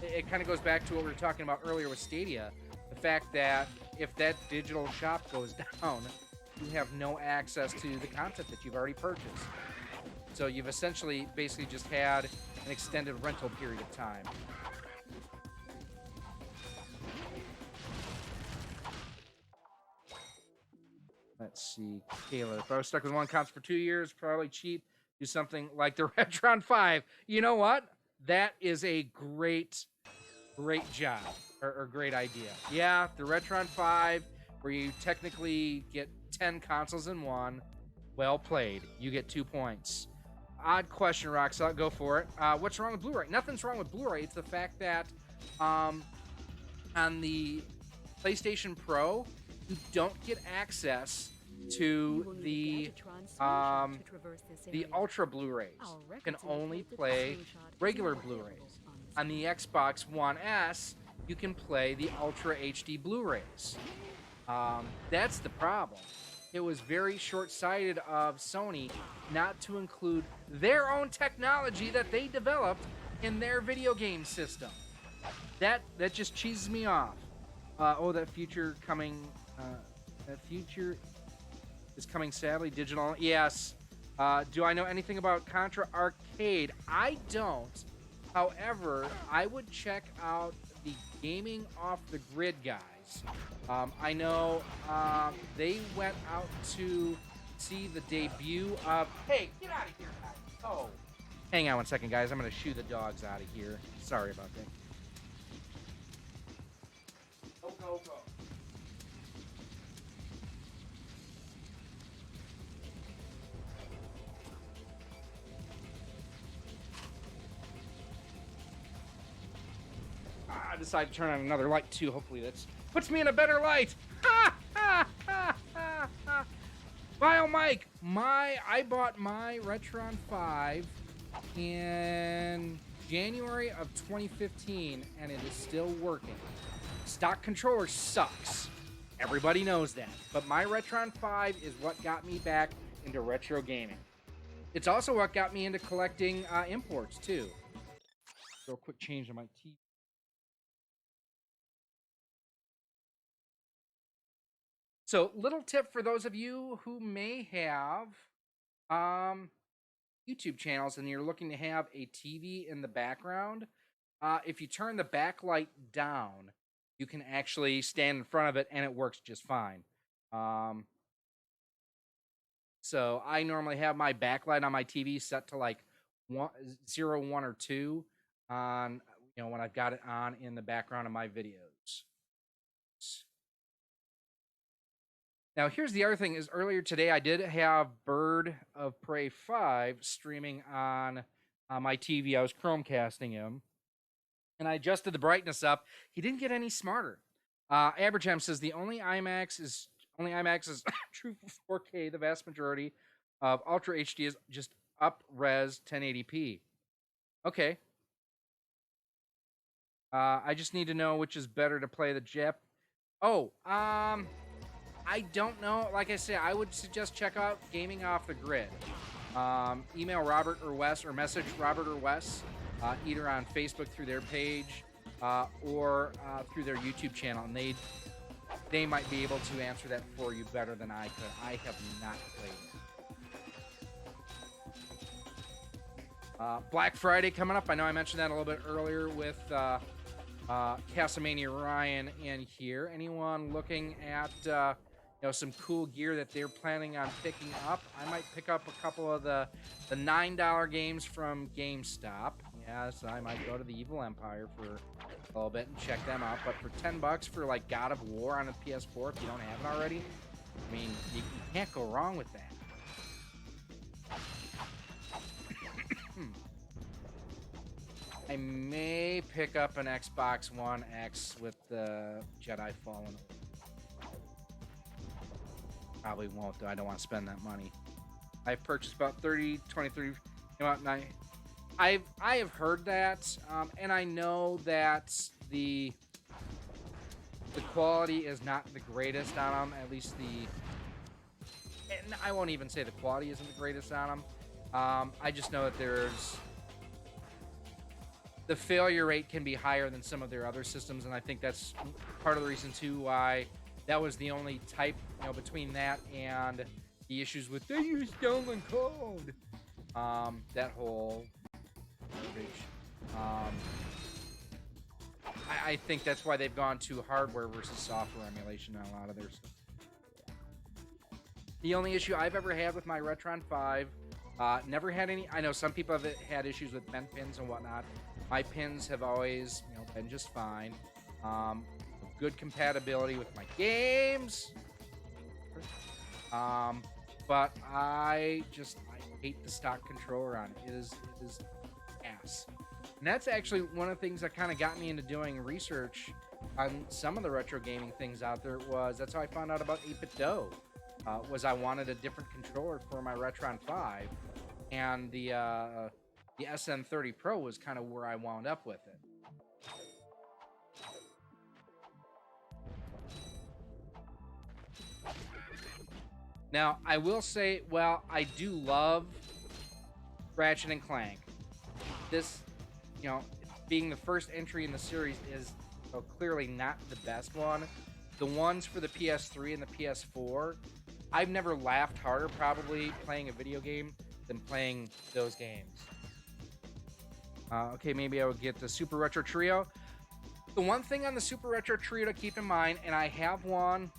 it kind of goes back to what we were talking about earlier with Stadia. The fact that if that digital shop goes down, you have no access to the content that you've already purchased. So you've essentially basically just had an extended rental period of time. Let's see, Kayla. If I was stuck with one console for 2 years, probably cheap. Do something like the Retron 5. You know what? That is a great job or great idea. Yeah, the Retron 5, where you technically get 10 consoles in one. Well played. You get 2 points. Odd question, RoXolid. Go for it. What's wrong with Blu-ray? Nothing's wrong with Blu-ray. It's the fact that on the PlayStation Pro, you don't get access to the Ultra Blu-rays. You can only play regular Blu-rays. On the Xbox One S, you can play the Ultra HD Blu-rays. That's the problem. It was very short-sighted of Sony not to include their own technology that they developed in their video game system. That just cheeses me off. That future is coming sadly digital. Yes. Do I know anything about Contra Arcade? I don't. However, I would check out the Gaming Off the Grid guys. I know they went out to see the debut of... Hey, get out of here, guys. Oh. Hang on one second, guys. I'm going to shoo the dogs out of here. Sorry about that. Go, go, go. I decided to turn on another light too. Hopefully that puts me in a better light. Ha ha ha ha ha. Bio Mike, I bought my Retron 5 in January of 2015 and it is still working. Stock controller sucks. Everybody knows that. But my Retron 5 is what got me back into retro gaming. It's also what got me into collecting imports too. Real quick change on my TV. So, little tip for those of you who may have YouTube channels and you're looking to have a TV in the background, if you turn the backlight down, you can actually stand in front of it and it works just fine. So, I normally have my backlight on my TV set to like 0, 1, or 2 on, when I've got it on in the background of my videos. Now, here's the other thing is earlier today, I did have Bird of Prey 5 streaming on my TV. I was Chromecasting him, and I adjusted the brightness up. He didn't get any smarter. Aberjam says the only IMAX is true for 4K. The vast majority of Ultra HD is just up-res 1080p. Okay. I just need to know which is better to play the Jap. Oh, I don't know. Like I said, I would suggest check out Gaming Off the Grid. Email Robert or Wes or message Robert or Wes either on Facebook through their page or through their YouTube channel, and they might be able to answer that for you better than I could. I have not played it. Black Friday coming up. I know I mentioned that a little bit earlier with Casamania Ryan in here. Anyone looking at some cool gear that they're planning on picking up? I might pick up a couple of the $9 games from GameStop. Yes, I might go to the Evil Empire for a little bit and check them out. But for $10 for like God of War on a PS4, if you don't have it already, I mean, you can't go wrong with that. I may pick up an Xbox One X with the Jedi Fallen Order. Probably won't, though. I don't want to spend that money. I've purchased about 23. I have heard that, and I know that the quality is not the greatest on them. At least and I won't even say the quality isn't the greatest on them. I just know that the failure rate can be higher than some of their other systems, and I think that's part of the reason too why that was the only type, between that and the issues with they use stolen code. That whole garbage. I think that's why they've gone to hardware versus software emulation on a lot of their stuff. The only issue I've ever had with my Retron 5, never had any. I know some people have had issues with bent pins and whatnot. My pins have always, been just fine. Good compatibility with my games. But I hate the stock controller on it. It is ass. And that's actually one of the things that kind of got me into doing research on some of the retro gaming things out there. That's how I found out about 8-Bit Dough. Was I wanted a different controller for my Retron 5, and the SN30 Pro was kind of where I wound up with it. Now, I will say, I do love Ratchet and Clank. This, being the first entry in the series is clearly not the best one. The ones for the PS3 and the PS4, I've never laughed harder probably playing a video game than playing those games. Okay, maybe I would get the Super Retro Trio. The one thing on the Super Retro Trio to keep in mind, and I have one,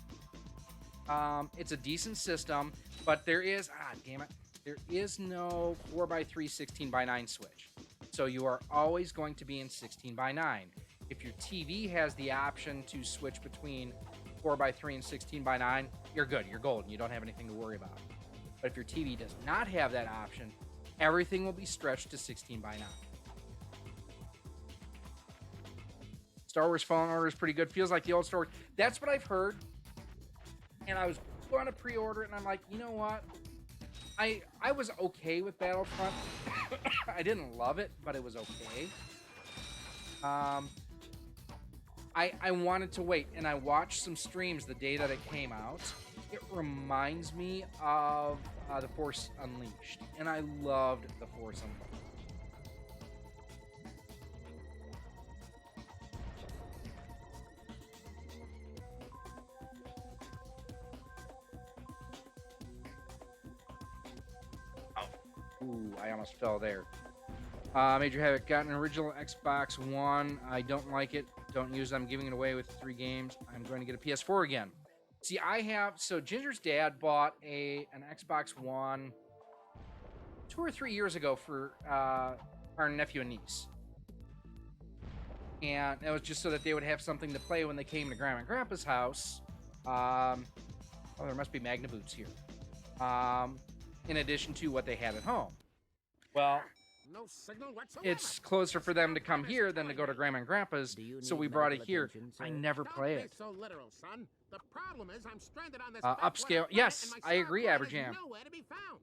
it's a decent system, but there is, damn it, there is no 4x3 16:9 switch. So you are always going to be in 16:9. If your TV has the option to switch between 4x3 and 16:9, you're good, you're golden, you don't have anything to worry about. But if your TV does not have that option, everything will be stretched to 16:9. Star Wars Fallen Order is pretty good. Feels like the old Star Wars. That's what I've heard. And I was going to pre-order it, and I'm like, you know what? I was okay with Battlefront. I didn't love it, but it was okay. I wanted to wait, and I watched some streams the day that it came out. It reminds me of The Force Unleashed, and I loved The Force Unleashed. Ooh, I almost fell there. Major Havoc, got an original Xbox One. I don't like it. Don't use it. I'm giving it away with 3 games. I'm going to get a PS4 again. See, so Ginger's dad bought an Xbox One 2 or 3 years ago for our nephew and niece. And it was just so that they would have something to play when they came to Grandma and Grandpa's house. Oh, there must be Magna Boots here. In addition to what they had at home. Well, No signal whatsoever. it's closer for them to come here than to go to Grandma and Grandpa's, so we brought it here. I never play Don't it. be so literal, son. The problem is I'm stranded on this Upscale. backwater planet, Yes, and my I agree, star planet is Aberjam. nowhere to be found.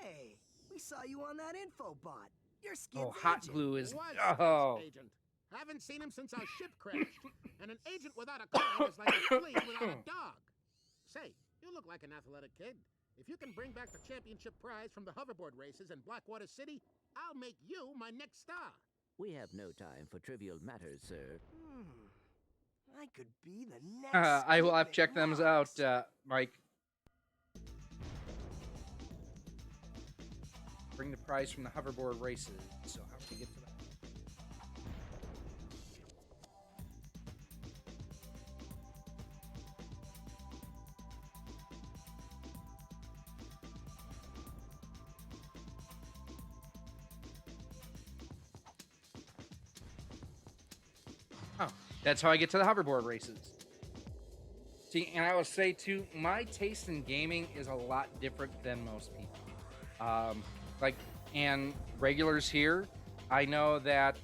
Hey, we saw you on that info bot. Your skid's Oh, Hot agent. Glue is. Was Oh. space agent. Haven't seen him since our ship crashed. And an agent without a car is like a flea without a dog. Say, you look like an athletic kid. If you can bring back the championship prize from the hoverboard races in Blackwater City, I'll make you my next star. We have no time for trivial matters, sir. I could be the next. I will have Skid checked them McMoss. out, Mike. Bring the prize from the hoverboard races. So how do we get to that? Oh, that's how I get to the hoverboard races. See, and I will say too, my taste in gaming is a lot different than most people. And regulars here, I know that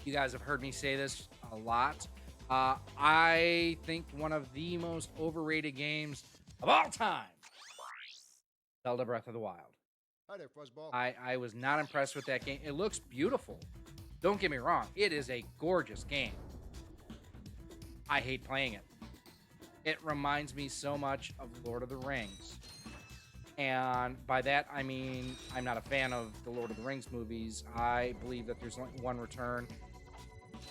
you guys have heard me say this a lot. I think one of the most overrated games of all time, Zelda Breath of the Wild. Hi there, Fuzzball. I was not impressed with that game. It looks beautiful. Don't get me wrong. It is a gorgeous game. I hate playing it. It reminds me so much of Lord of the Rings. And by that, I mean, I'm not a fan of the Lord of the Rings movies. I believe that there's only one return.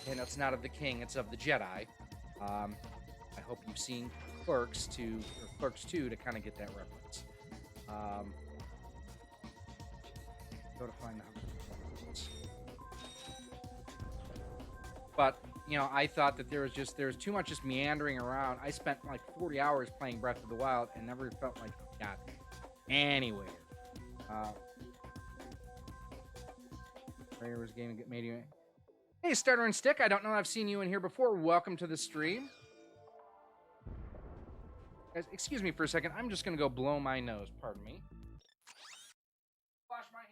And it's not of the king, it's of the Jedi. I hope you've seen Clerks 2 to kind of get that reference. Go to find the reference. But, you know, I thought that there was too much just meandering around. I spent like 40 hours playing Breath of the Wild and never felt like I got anywhere. Rare's game get made you. Hey, Starter and Stick. I don't know if I've seen you in here before. Welcome to the stream. Guys, excuse me for a second. I'm just going to go blow my nose. Pardon me. Wash my hands.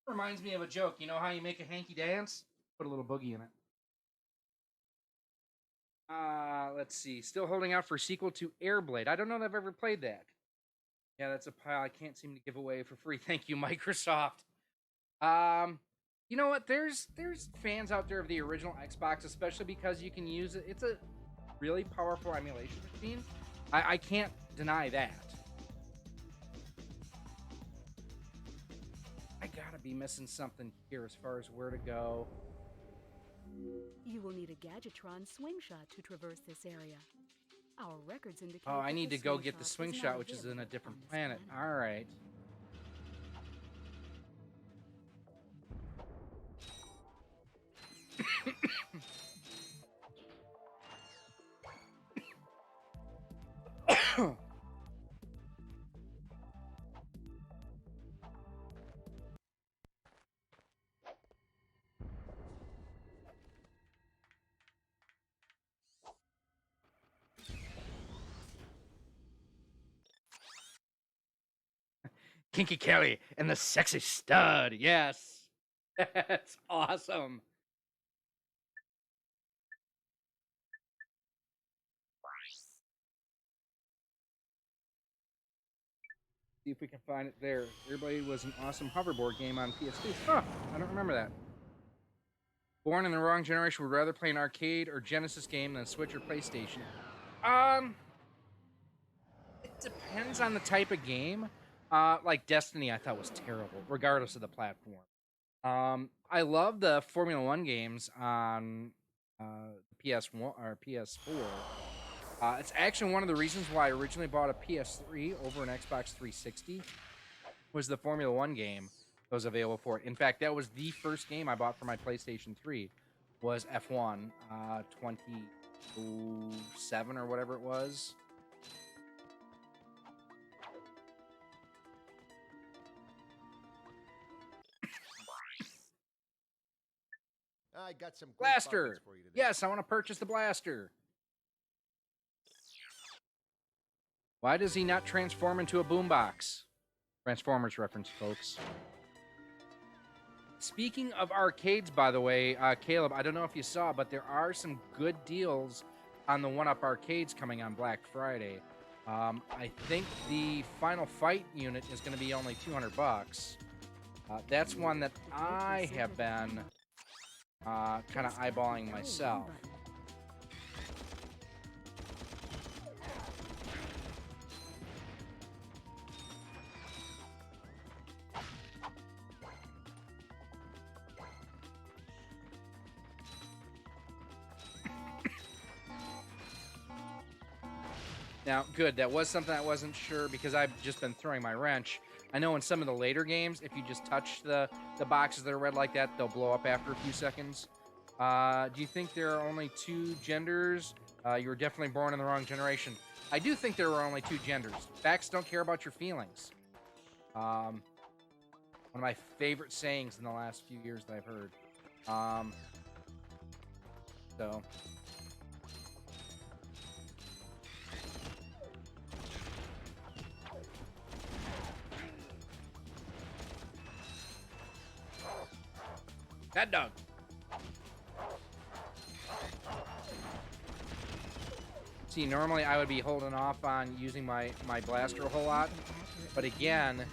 Reminds me of a joke. You know how you make a hanky dance? Put a little boogie in it. Let's see. Still holding out for sequel to Airblade. I don't know that I've ever played that. Yeah, that's a pile I can't seem to give away for free. Thank you, Microsoft. You know what? There's fans out there of the original Xbox, especially because you can use it. It's a really powerful emulation machine. I can't deny that. I gotta be missing something here as far as where to go. You will need a Gadgetron swing shot to traverse this area. Our records indicate. Oh, I that need the to go swing get the shot swing is shot, not which is in a available different on this planet. All right. Kinky Kelly and the sexy stud. Yes. That's awesome. See if we can find it there. Airblade was an awesome hoverboard game on PS2. Huh, I don't remember that. Born in the wrong generation, would rather play an arcade or Genesis game than Switch or PlayStation. It depends on the type of game. Like Destiny, I thought was terrible, regardless of the platform. I love the Formula One games on PS1 or PS4. It's actually one of the reasons why I originally bought a PS3 over an Xbox 360 was the Formula One game that was available for it. In fact, that was the first game I bought for my PlayStation 3 was F1 2007 or whatever it was. I got some great Blaster! buckets for you today. Yes, I want to purchase the blaster. Why does he not transform into a boombox? Transformers reference, folks. Speaking of arcades, by the way, Caleb, I don't know if you saw, but there are some good deals on the 1UP arcades coming on Black Friday. I think the Final Fight unit is going to be only $200. That's one that I have been kind of eyeballing myself. Now, good. That was something I wasn't sure because I've just been throwing my wrench. I know in some of the later games, if you just touch the boxes that are red like that, they'll blow up after a few seconds. Do you think there are only two genders? You were definitely born in the wrong generation. I do think there are only two genders. Facts don't care about your feelings. One of my favorite sayings in the last few years that I've heard. So... That dog. See, normally I would be holding off on using my blaster a whole lot, but again,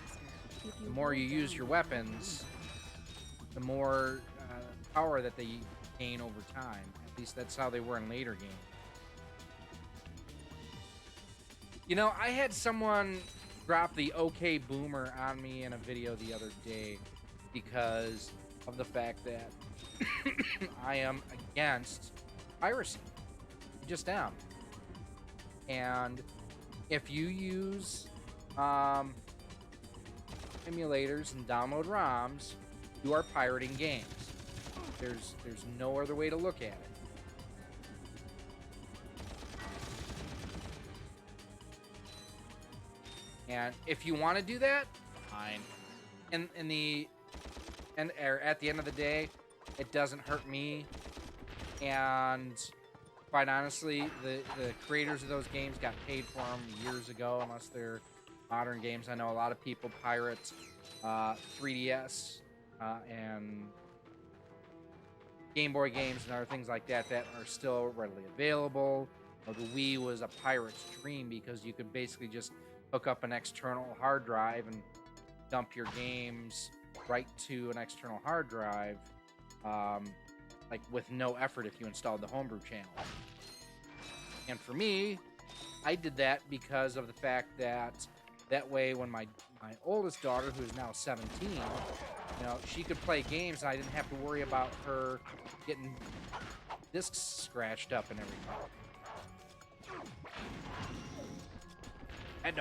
the more you use your weapons, the more power that they gain over time. At least that's how they were in later games. You know, I had someone drop the OK Boomer on me in a video the other day because of the fact that I am against piracy. Just am. And if you use emulators and download ROMs, you are pirating games. There's no other way to look at it. And if you want to do that, fine. At the end of the day, it doesn't hurt me. And quite honestly, the creators of those games got paid for them years ago, unless they're modern games. I know a lot of people pirate 3DS and Game Boy games and other things like that that are still readily available. The Wii was a pirate's dream because you could basically just hook up an external hard drive and dump your games right to an external hard drive, like with no effort if you installed the homebrew channel. And for me, I did that because of the fact that way when my oldest daughter, who's now 17, she could play games and I didn't have to worry about her getting discs scratched up and everything. And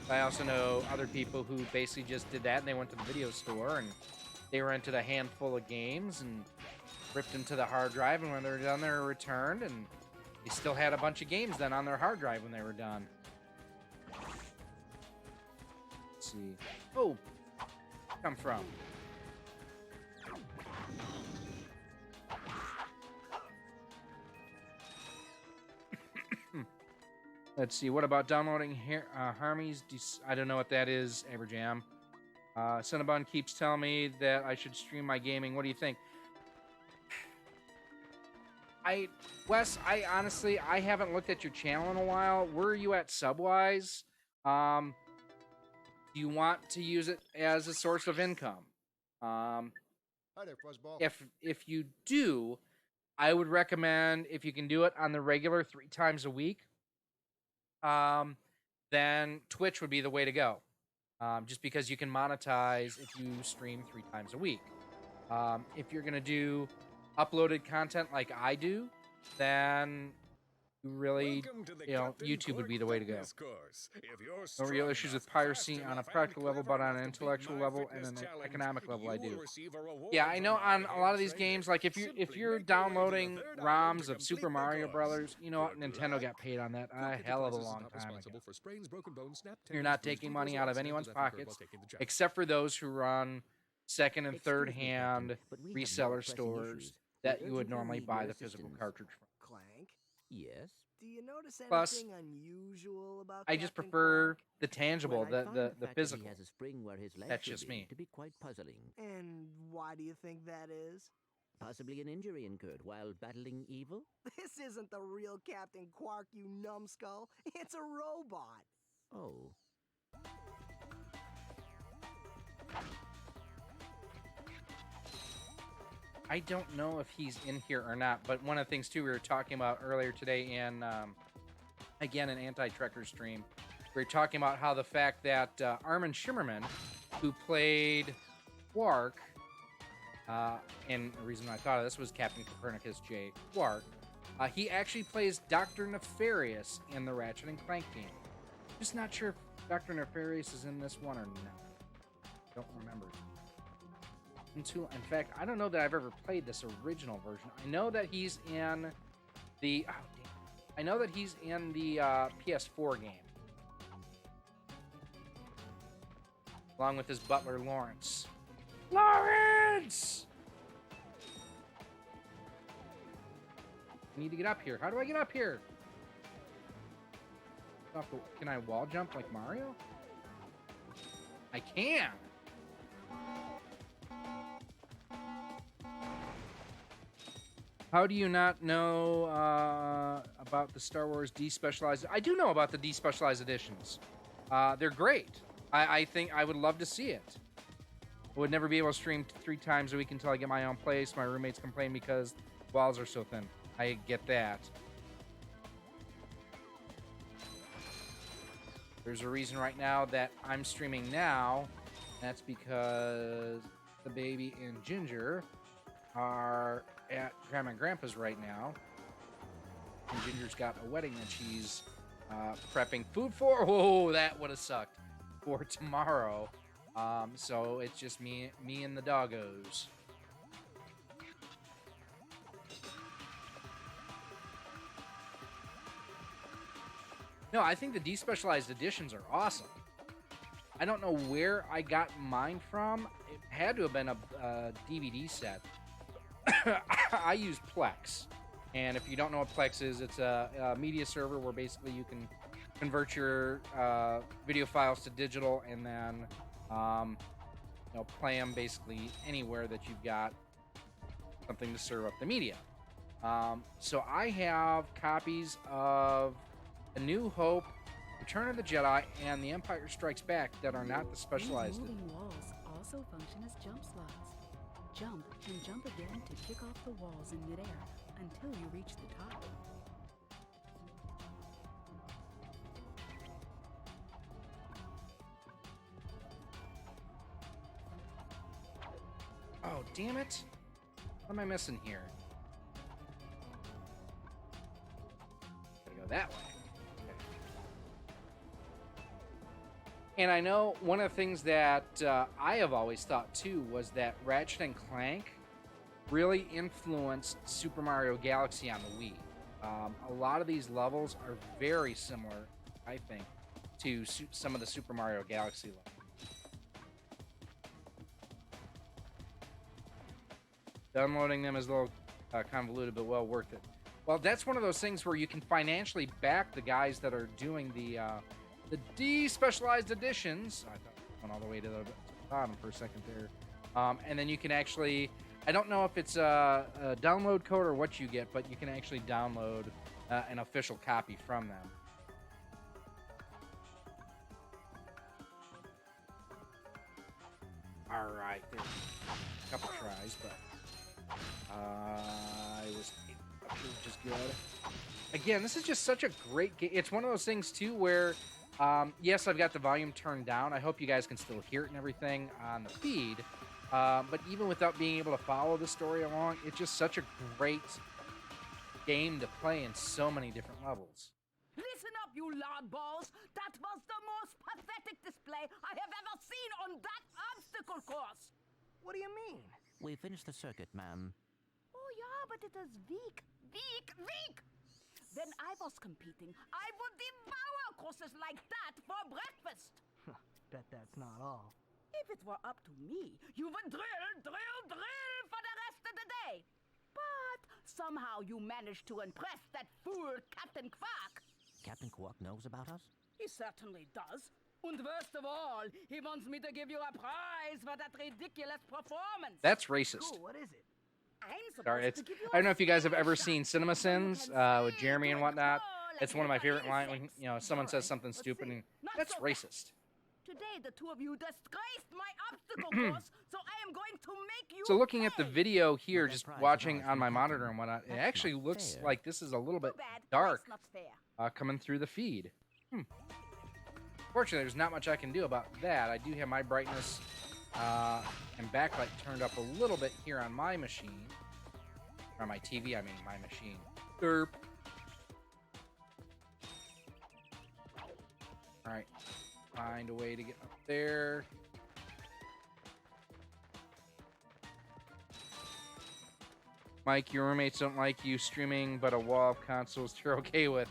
I also know other people who basically just did that and they went to the video store and they rented a handful of games and ripped them to the hard drive, and when they were done, they were returned, and they still had a bunch of games then on their hard drive when they were done. Let's see. Oh, come from? Let's see. What about downloading Harmy's? I don't know what that is, Aberjam. Cinnabon keeps telling me that I should stream my gaming. What do you think? Wes, I honestly haven't looked at your channel in a while. Where are you at sub-wise? Do you want to use it as a source of income? Hi there, Fuzzball. If you do, I would recommend, if you can do it on the regular 3 times a week, then Twitch would be the way to go. Just because you can monetize if you stream 3 times a week. If you're gonna do uploaded content like I do, then you really, YouTube would be the way to go. No real issues with piracy on a practical level, but on an intellectual level and an economic level, I do. Yeah, I know on a lot of these games, like if you're downloading ROMs of Super Mario Brothers, Nintendo got paid on that a hell of a long time ago. You're not taking money out of anyone's pockets, except for those who run second and third hand reseller stores that you would normally buy the physical cartridge from. Clank, Yes. do you notice Plus, anything unusual about I just Captain prefer Clank? the tangible, Well, I find the fact that physical. He has a spring where his leg That's should just be me. to be quite puzzling. And why do you think that is? Possibly an injury incurred while battling evil? This isn't the real Captain Quark, you numbskull. It's a robot. Oh. I don't know if he's in here or not, but one of the things too we were talking about earlier today in again an anti-trekker stream, we were talking about how the fact that Armin Shimmerman, who played Quark, and the reason I thought of this was Captain Copernicus J. Quark, he actually plays Dr. Nefarious in the Ratchet and Clank game. Just not sure if Dr. Nefarious is in this one or not. Don't remember. In fact, I don't know that I've ever played this original version. I know that he's in the PS4 game, along with his butler Lawrence. Lawrence! I need to get up here. How do I get up here? Can I wall jump like Mario? I can. How do you not know about the Star Wars despecialized? I do know about the despecialized editions. They're great. I think I would love to see it. I would never be able to stream 3 times a week until I get my own place. My roommates complain because walls are so thin. I get that. There's a reason right now that I'm streaming now. That's because the baby and Ginger are at Grandma and Grandpa's right now. And Ginger's got a wedding that she's prepping food for. Whoa, that would have sucked. For tomorrow. So it's just me and the doggos. No, I think the despecialized editions are awesome. I don't know where I got mine from. It had to have been a DVD set. I use Plex. And if you don't know what Plex is, it's a media server where basically you can convert your video files to digital and then play them basically anywhere that you've got something to serve up the media. So I have copies of A New Hope, Return of the Jedi, and The Empire Strikes Back that are not the specialized. These moving walls also function as jump slots. Jump and jump again to kick off the walls in midair until you reach the top. Oh, damn it. What am I missing here? Gotta go that way. Okay. And I know one of the things that I have always thought too was that Ratchet and Clank really influenced Super Mario Galaxy on the Wii. A lot of these levels are very similar, I think, to some of the Super Mario Galaxy levels. Downloading them is a little convoluted, but well worth it. Well, that's one of those things where you can financially back the guys that are doing the despecialized editions. I thought I went all the way to the bottom for a second there. And then you can actually, I don't know if it's a download code or what you get, but you can actually download an official copy from them. All right, there. A couple tries, but I was up here, which is good. Again, this is just such a great game. It's one of those things too where, yes, I've got the volume turned down. I hope you guys can still hear it and everything on the feed. But even without being able to follow the story along, it's just such a great game to play in so many different levels. Listen up, you loudballs! That was the most pathetic display I have ever seen on that obstacle course! What do you mean? We finished the circuit, ma'am. Oh yeah, but it is weak. When I was competing, I would devour courses like that for breakfast. Bet that's not all. If it were up to me, you would drill for the rest of the day. But somehow you managed to impress that fool Captain Quark. Captain Quark knows about us? He certainly does. And worst of all, he wants me to give you a prize for that ridiculous performance. That's racist. Cool, what is it? Sorry, it's, I don't know if you guys have ever seen Cinema Sins with Jeremy and whatnot. It's one of my favorite lines when, you know, someone says something stupid and that's racist. Today, the two of you disgraced my obstacle course, so I am going to make you So looking at the pay. video here, just watching on my monitor and whatnot, it actually looks like this is a little bit Too bad. dark That's not fair. coming through the feed. Fortunately, there's not much I can do about that. I do have my brightness and backlight turned up a little bit here on my machine. Or on my TV, I mean my machine. Derp. Alright. Find a way to get up there. Mike, your roommates don't like you streaming, but a wall of consoles you're okay with.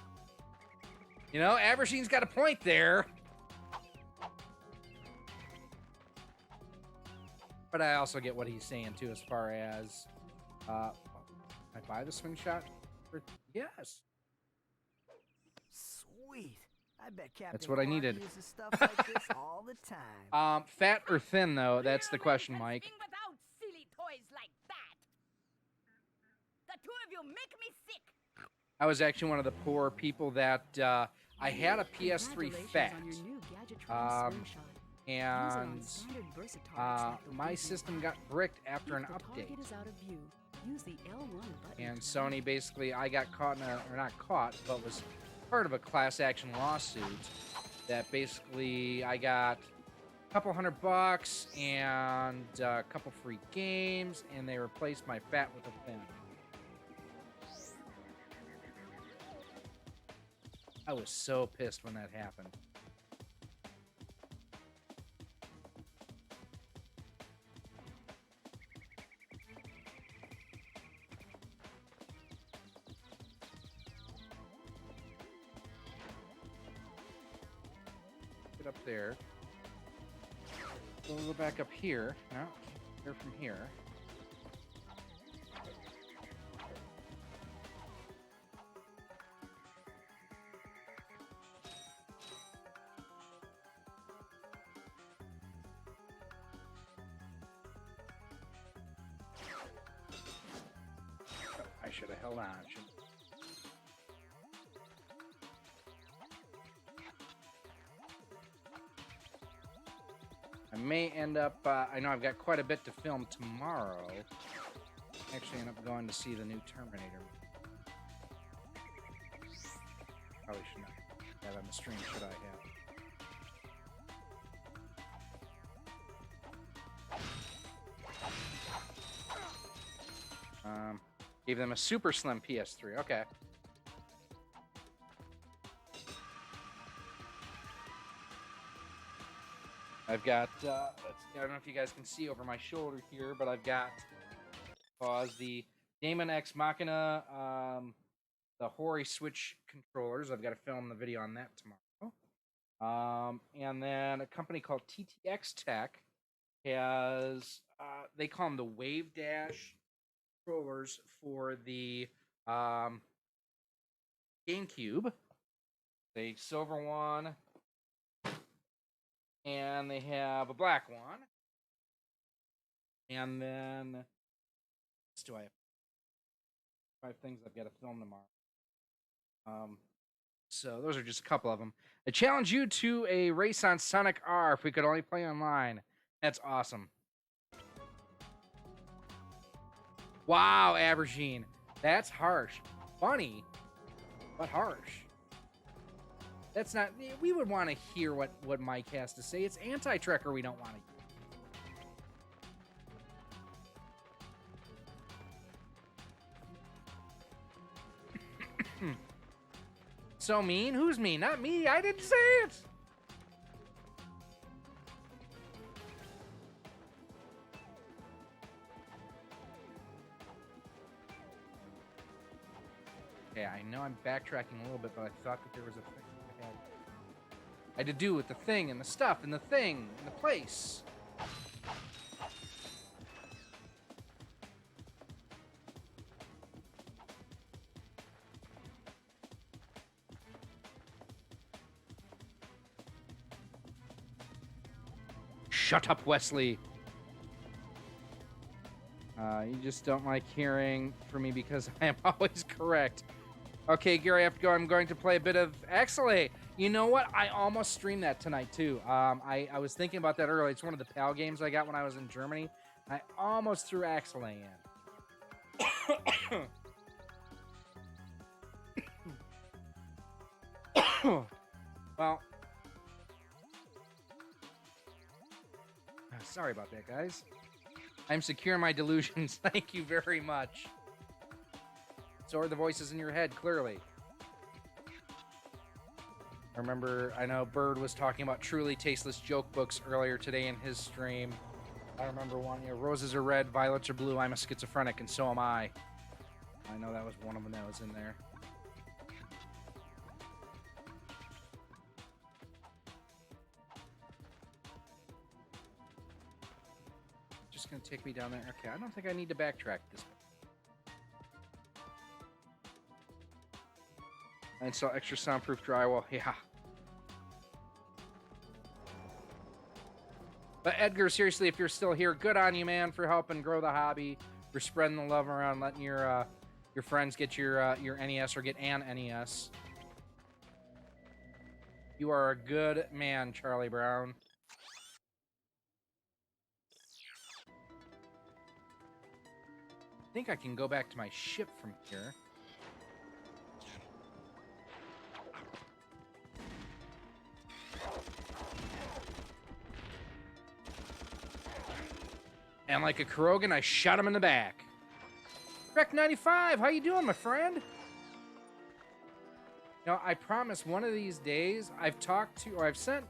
You know, Abersheen's got a point there. But I also get what he's saying, too, as far as... can I buy the swing shot? Yes. Sweet. I bet Captain That's what I Quark needed. uses stuff like this all the time. Fat or thin, though? That's the question, Mike. Swing without silly toys like that. The two of you make me sick. I was actually one of the poor people that I had a PS3 Congratulations Fat. on your new Gadgetron Slingshot. Use it on And standard Versatars like the my Wii. system got bricked after an If the update. target is out of view, use the L1 button And to Sony basically, I got caught in a, or not caught, but was part of a class action lawsuit that basically I got a couple $100 and a couple free games, and they replaced my fat with a thin. I was so pissed when that happened. Get up there. So we'll go back up here. No, here from here. hold on. I may end up, I know I've got quite a bit to film tomorrow. Actually end up going to see the new Terminator. Probably should not have on the stream, should I have? Gave them a super slim PS3. Okay. I've got, let's see, I don't know if you guys can see over my shoulder here, but I've got the Daemon X Machina, the Hori Switch controllers. I've got to film the video on that tomorrow. And then a company called TTX Tech has, they call them the Wave Dash controllers for the GameCube. The silver one, and they have a black one. And then, what do I have? 5 things I've got to film tomorrow. So those are just a couple of them. I challenge you to a race on Sonic R if we could only play online. That's awesome. Wow, Abergine. That's harsh. Funny, but harsh. That's not... We would want to hear what Mike has to say. It's anti-Trekker we don't want to hear. So mean? Who's mean? Not me. I didn't say it. Okay, I know I'm backtracking a little bit, but I thought that there was a thing I had to do with the thing and the stuff and the thing and the place. Shut up, Wesley. You just don't like hearing from me because I am always correct. Okay, Gary, I have to go. I'm going to play a bit of Axelay. You know what? I almost streamed that tonight, too. I was thinking about that earlier. It's one of the PAL games I got when I was in Germany. I almost threw Axelay in. Well, sorry about that, guys. I'm secure in my delusions. Thank you very much. So are the voices in your head, clearly. I know Bird was talking about truly tasteless joke books earlier today in his stream. I remember one, roses are red, violets are blue, I'm a schizophrenic, and so am I. I know that was one of them that was in there. Just gonna take me down there. Okay, I don't think I need to backtrack this. I install extra soundproof drywall. Yeah. But Edgar, seriously, if you're still here, good on you, man, for helping grow the hobby, for spreading the love around, letting your friends get your NES or get an NES. You are a good man, Charlie Brown. I think I can go back to my ship from here. And like a Kurogan, I shot him in the back. Rec95, how you doing, my friend? Now, I promise one of these days, I've sent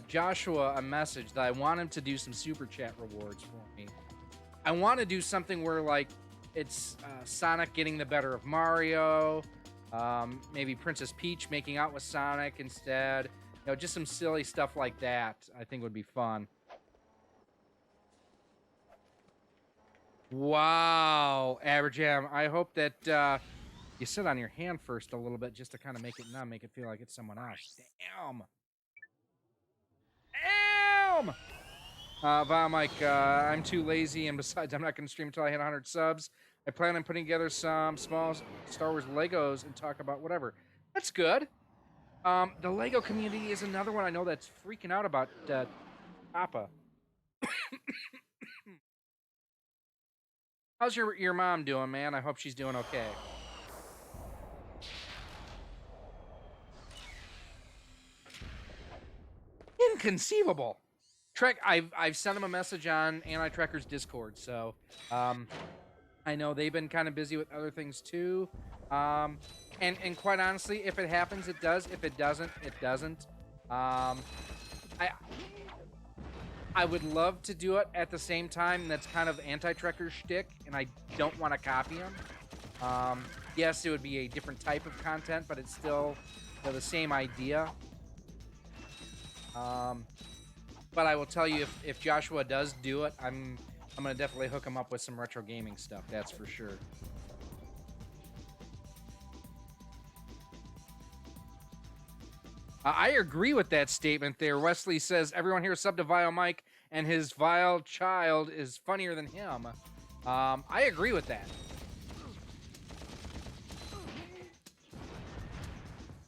Joshua a message that I want him to do some super chat rewards for me. I want to do something where, like, it's Sonic getting the better of Mario, maybe Princess Peach making out with Sonic instead. Just some silly stuff like that I think would be fun. Wow, Aberjam, I hope that you sit on your hand first a little bit just to kind of make it numb, make it feel like it's someone else. Damn! Mike, I'm too lazy, and besides, I'm not going to stream until I hit 100 subs. I plan on putting together some small Star Wars Legos and talk about whatever. That's good. The Lego community is another one I know that's freaking out about Papa. How's your mom doing, man? I hope she's doing okay. Inconceivable. Trek, I've sent him a message on Anti-Trekker's Discord, so I know they've been kind of busy with other things too. And quite honestly, if it happens, it does. If it doesn't, it doesn't. I would love to do it at the same time. That's kind of Anti-Trekker's shtick, and I don't want to copy him. Yes, it would be a different type of content, but it's still the same idea. But I will tell you, if Joshua does do it, I'm gonna definitely hook him up with some retro gaming stuff. That's for sure. I agree with that statement there. Wesley says everyone here sub to Vile Mike, and his vile child is funnier than him. I agree with that.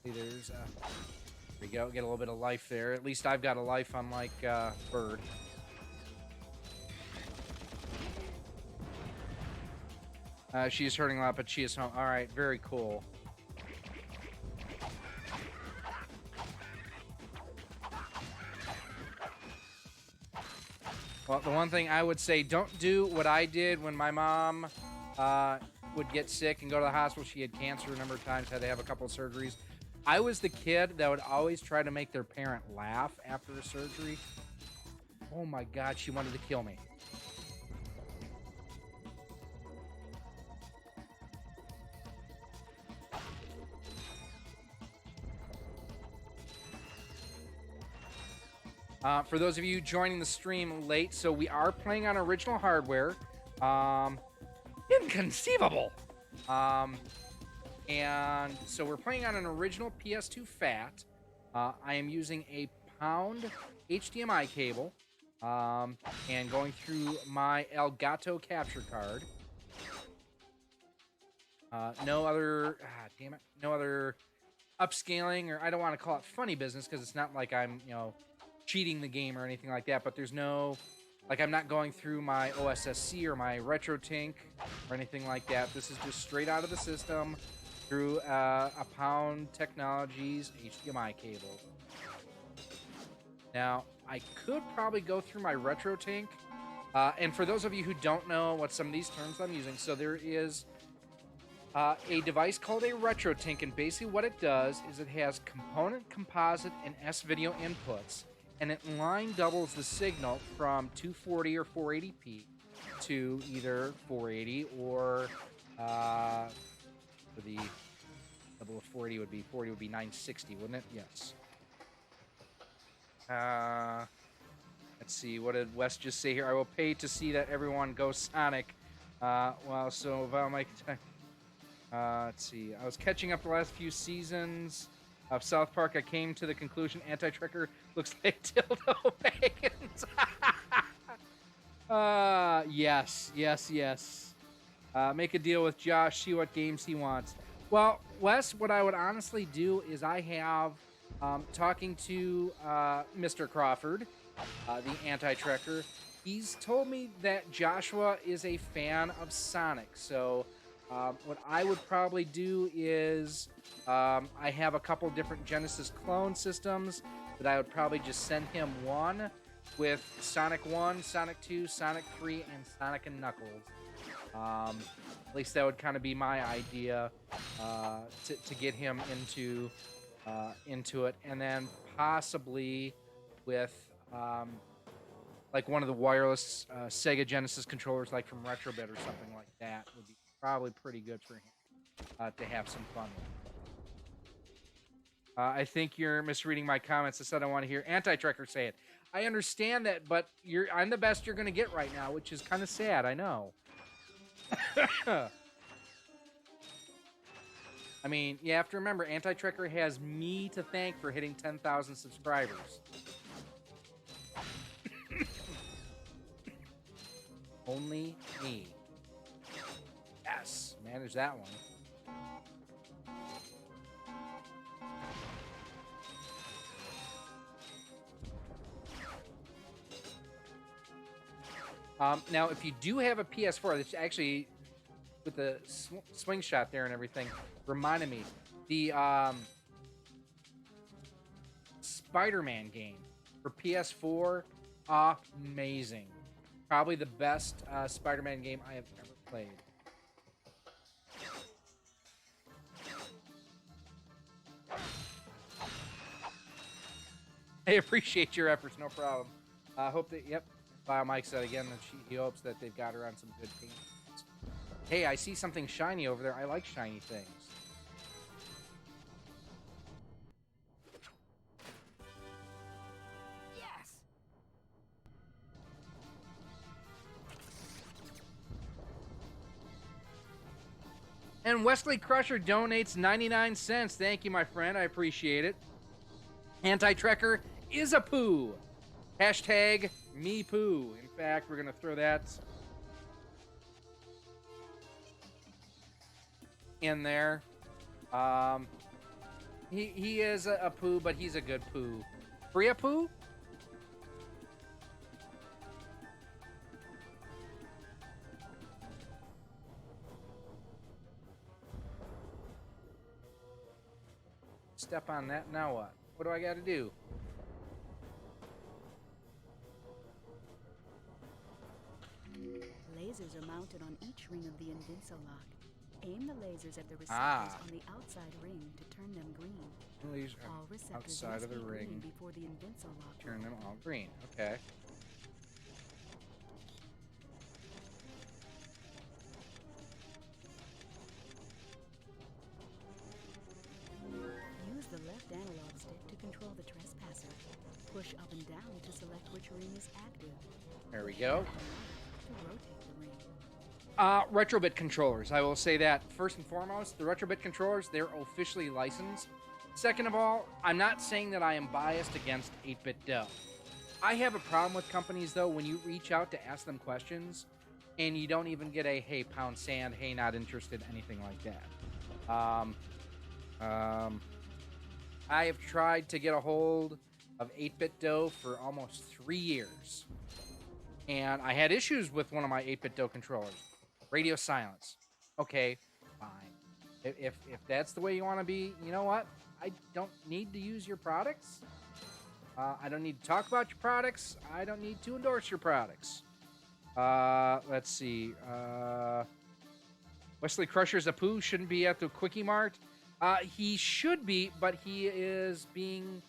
See, there's there we go. Get a little bit of life there. At least I've got a life, unlike Bird. She is hurting a lot, but she is home. All right, very cool. Well, the one thing I would say, don't do what I did when my mom would get sick and go to the hospital. She had cancer a number of times, had to have a couple of surgeries. I was the kid that would always try to make their parent laugh after a surgery. Oh my God, she wanted to kill me. For those of you joining the stream late, so we are playing on original hardware. Inconceivable. And so we're playing on an original PS2 FAT. I am using a pound HDMI cable and going through my Elgato capture card. No other, no other upscaling, or I don't want to call it funny business because it's not like I'm, cheating the game or anything like that, but there's no, like, I'm not going through my OSSC or my RetroTink or anything like that. This is just straight out of the system through a Pound Technologies HDMI cable. Now, I could probably go through my RetroTink, and for those of you who don't know what some of these terms I'm using, so there is a device called a RetroTink, and basically what it does is it has component, composite, and S-video inputs, and it line doubles the signal from 240 or 480p to either 480 or for the double of 480 would be 960, wouldn't it? Yes. Let's see, what did Wes just say here? I will pay to see that everyone goes Sonic. Well, so about my let's see. I was catching up the last few seasons of South Park. I came to the conclusion Anti-Trekker looks like dildo pagans. Yes. Make a deal with Josh, see what games he wants. Well, Wes, what I would honestly do is I have, talking to Mr. Crawford, the Anti-Trekker, he's told me that Joshua is a fan of Sonic, so what I would probably do is I have a couple different Genesis clone systems that I would probably just send him one with Sonic 1, Sonic 2, Sonic 3, and Sonic and Knuckles. At least that would kind of be my idea to get him into it, and then possibly with like one of the wireless Sega Genesis controllers, like from Retrobit or something like that, would be probably pretty good for him to have some fun with. I think you're misreading my comments. I said I want to hear Anti-Trekker say it. I understand that, but I'm the best you're going to get right now, which is kind of sad, I know. I mean, you have to remember, Anti-Trekker has me to thank for hitting 10,000 subscribers. Only me. And there's that one. Now, if you do have a PS4, that's actually with the swing shot there and everything, reminded me the Spider-Man game for PS4, amazing. Probably the best Spider-Man game I have ever played. I appreciate your efforts, no problem. I hope that, yep, Mike said again that he hopes that they've got her on some good paint. Hey, I see something shiny over there. I like shiny things. Yes! And Wesley Crusher donates 99 cents. Thank you, my friend. I appreciate it. Anti-Trekker is a poo. Hashtag me poo. In fact, we're going to throw that in there. He is a poo, but he's a good poo. Free a poo? Step on that. Now what? What do I got to do? Lasers are mounted on each ring of the Invincilock. Aim the lasers at the receptors on the outside ring to turn them green. Laser All receptors outside must of the be green ring. before the Invincilock. Turn them all green. Okay. Use the left analog stick to control the trespasser. Push up and down to select which ring is active. There we go. To rotate the ring. Retrobit controllers. I will say that first and foremost, the Retrobit controllers, they're officially licensed. Second of all, I'm not saying that I am biased against 8-bit Dough. I have a problem with companies, though, when you reach out to ask them questions and you don't even get a, hey, pound sand, hey, not interested, anything like that. I have tried to get a hold of 8-bit Dough for almost 3 years. And I had issues with one of my 8-bit Dough controllers. Radio silence. Okay, fine. If that's the way you want to be, you know what? I don't need to use your products. I don't need to talk about your products. I don't need to endorse your products. Let's see. Wesley Crusher's a poo shouldn't be at the Quickie Mart. He should be, but he is being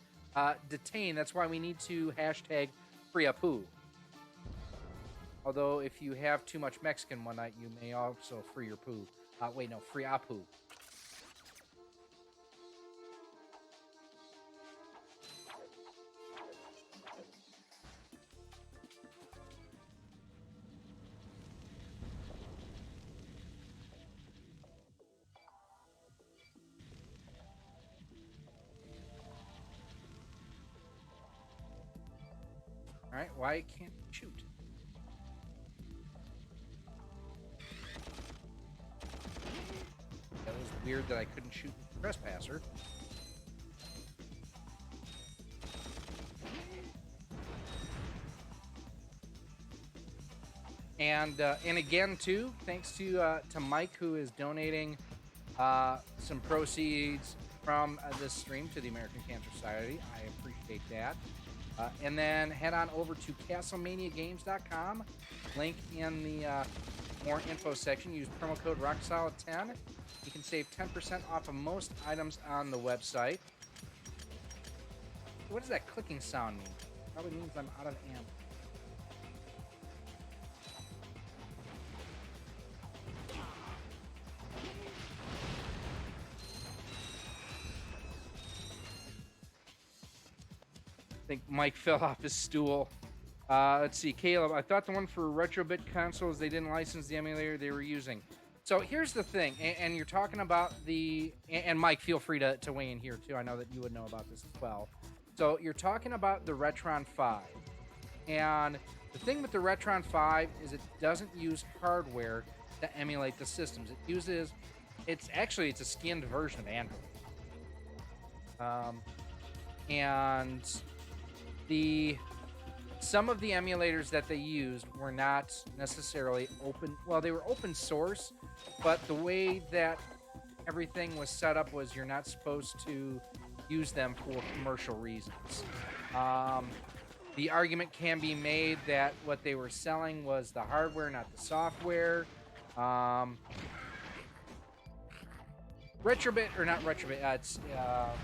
detained. That's why we need to hashtag free a poo. Although, if you have too much Mexican one night, you may also free your poo. Wait, no, free a poo. All right, why can't you shoot? That was weird that I couldn't shoot the trespasser. And again too, thanks to Mike, who is donating some proceeds from this stream to the American Cancer Society. I appreciate that. And then head on over to CastlemaniaGames.com. Link in the more info section. Use promo code RoXolid10. You can save 10% off of most items on the website. What does that clicking sound mean? Probably means I'm out of ammo. I think Mike fell off his stool. Let's see, Caleb. I thought the one for Retrobit consoles, they didn't license the emulator they were using. So here's the thing, and you're talking about the... And Mike, feel free to weigh in here, too. I know that you would know about this as well. So you're talking about the Retron 5. And the thing with the Retron 5 is it doesn't use hardware to emulate the systems. It's a skinned version of Android. And some of the emulators that they used were not necessarily open. Well, they were open source, but the way that everything was set up was you're not supposed to use them for commercial reasons. The argument can be made that what they were selling was the hardware, not the software. Retrobit, or not Retrobit, it's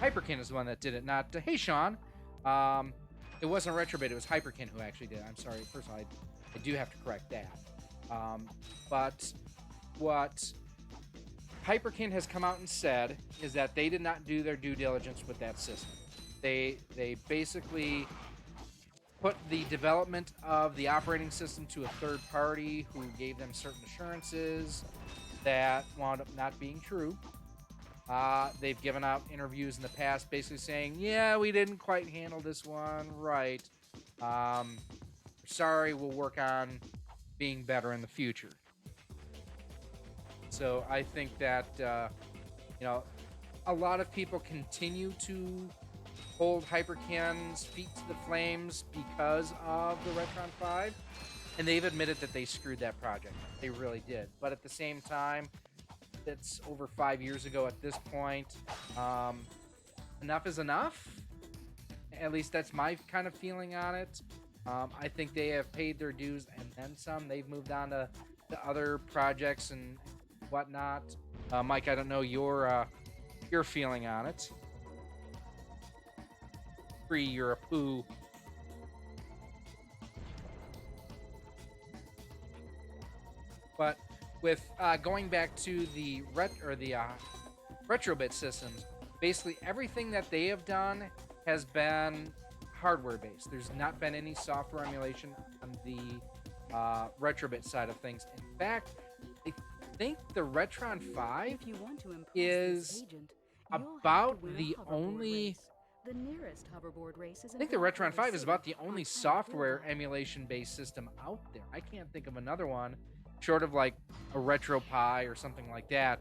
Hyperkin is the one that did it, not... hey, Sean. It wasn't Retrobit, it was Hyperkin who actually did it. I'm sorry, first of all, I do have to correct that. But what Hyperkin has come out and said is that they did not do their due diligence with that system. They basically put the development of the operating system to a third party who gave them certain assurances that wound up not being true. They've given out interviews in the past basically saying, yeah, we didn't quite handle this one right. Sorry, we'll work on being better in the future. So I think that, a lot of people continue to hold Hyperkin's feet to the flames because of the Retron 5, and they've admitted that they screwed that project. They really did. But at the same time, that's over 5 years ago at this point. Enough is enough. At least that's my kind of feeling on it. I think they have paid their dues and then some. They've moved on to other projects and whatnot. Mike, I don't know your feeling on it. You're a poo. But with going back to the Retrobit systems, basically everything that they have done has been hardware based. There's not been any software emulation on the Retrobit side of things. In fact, I think the Retron 5 If you want to impress is this agent, you'll have about to win a the hoverboard only... race. The nearest hoverboard race is I think the Retron 5 is about the only software emulation-based system out there. I can't think of another one, short of like a RetroPie or something like that,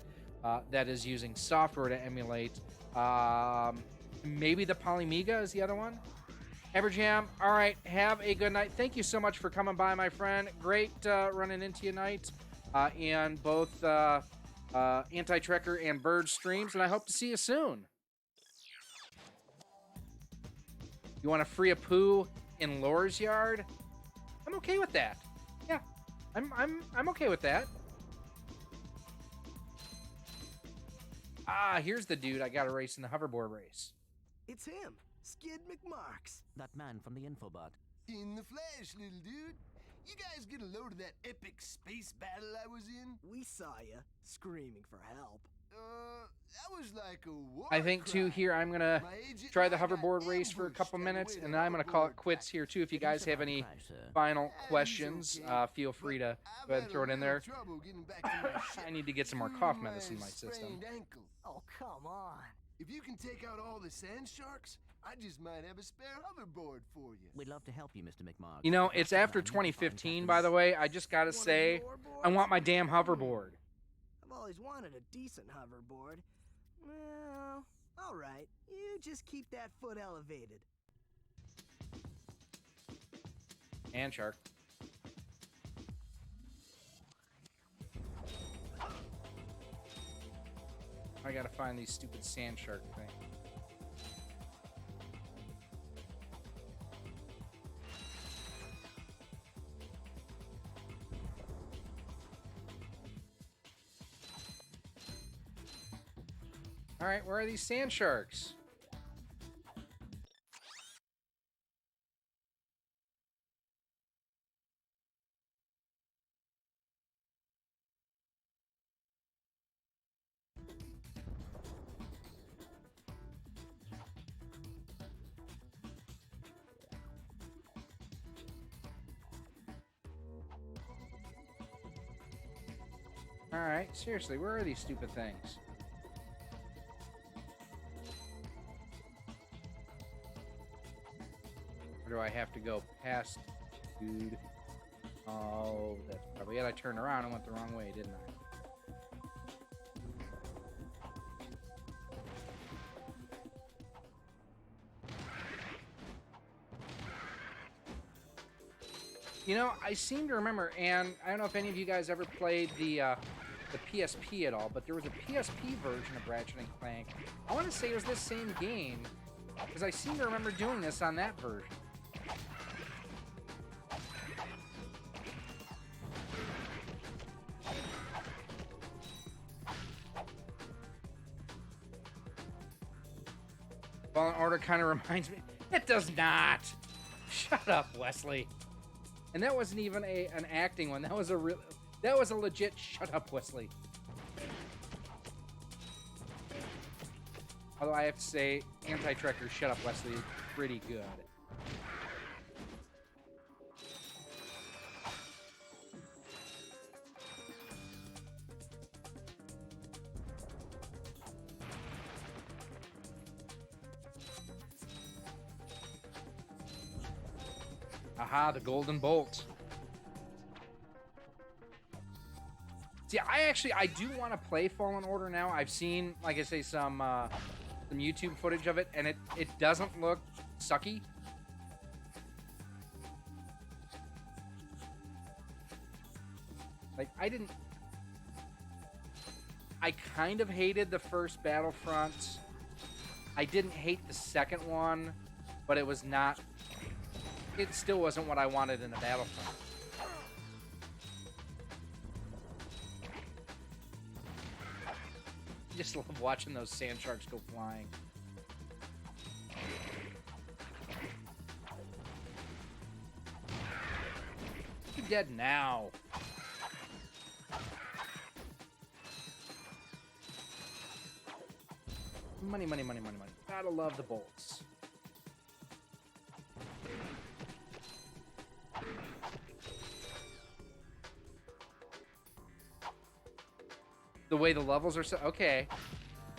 that is using software to emulate. Maybe the Polymiga is the other one. Everjam, all right, have a good night. Thank you so much for coming by, my friend. Great running into you tonight in both Anti-Trekker and Bird streams, and I hope to see you soon. You want to free a poo in Lore's yard? I'm okay with that. Yeah, I'm okay with that. Here's the dude I got to race in the hoverboard race. It's him, Skid McMarks. That man from the infobot. In the flesh, little dude. You guys get a load of that epic space battle I was in? We saw you, screaming for help. That was like a war I think, too, cry. here I'm going to My agent try and the I got hoverboard race for a ambushed couple on the minutes, way to and then I'm going to call it hoverboard quits here, too. If you It is guys have about any crash, sir. final Yeah, questions, he's okay, feel free to I've go ahead had and throw it in a there. little trouble getting back to my ship I need to get some more due cough to medicine in my sprained system. ankle. Oh, come on. If you can take out all the sand sharks, I just might have a spare hoverboard for you. We'd love to help you, Mr. McMark. You know, it's after 2015, by the way. I just got to say, I want my damn hoverboard. I've always wanted a decent hoverboard. Well, all right. You just keep that foot elevated. And shark. I gotta find these stupid sand shark thing. All right, where are these sand sharks? All right, seriously, where are these stupid things? Or do I have to go past, dude? Oh, that's probably it. I I turned around and went the wrong way, didn't I? You know, I seem to remember, and I don't know if any of you guys ever played the PSP at all, but there was a PSP version of Ratchet and Clank. I want to say it was this same game, because I seem to remember doing this on that version. Fallen Order kind of reminds me. It does not. Shut up, Wesley. And that wasn't even an acting one. That was a legit shut up, Wesley. Although I have to say, Anti-Trekker Shut Up, Wesley is pretty good. Aha, the golden bolt. See, I do want to play Fallen Order now. I've seen, like I say, some YouTube footage of it, and it doesn't look sucky. Like, I kind of hated the first Battlefront. I didn't hate the second one, but it was not... It still wasn't what I wanted in a Battlefront. I just love watching those sand sharks go flying. You're dead now. Money, money, money, money, money. Gotta love the bolts. The way the levels are set. Okay.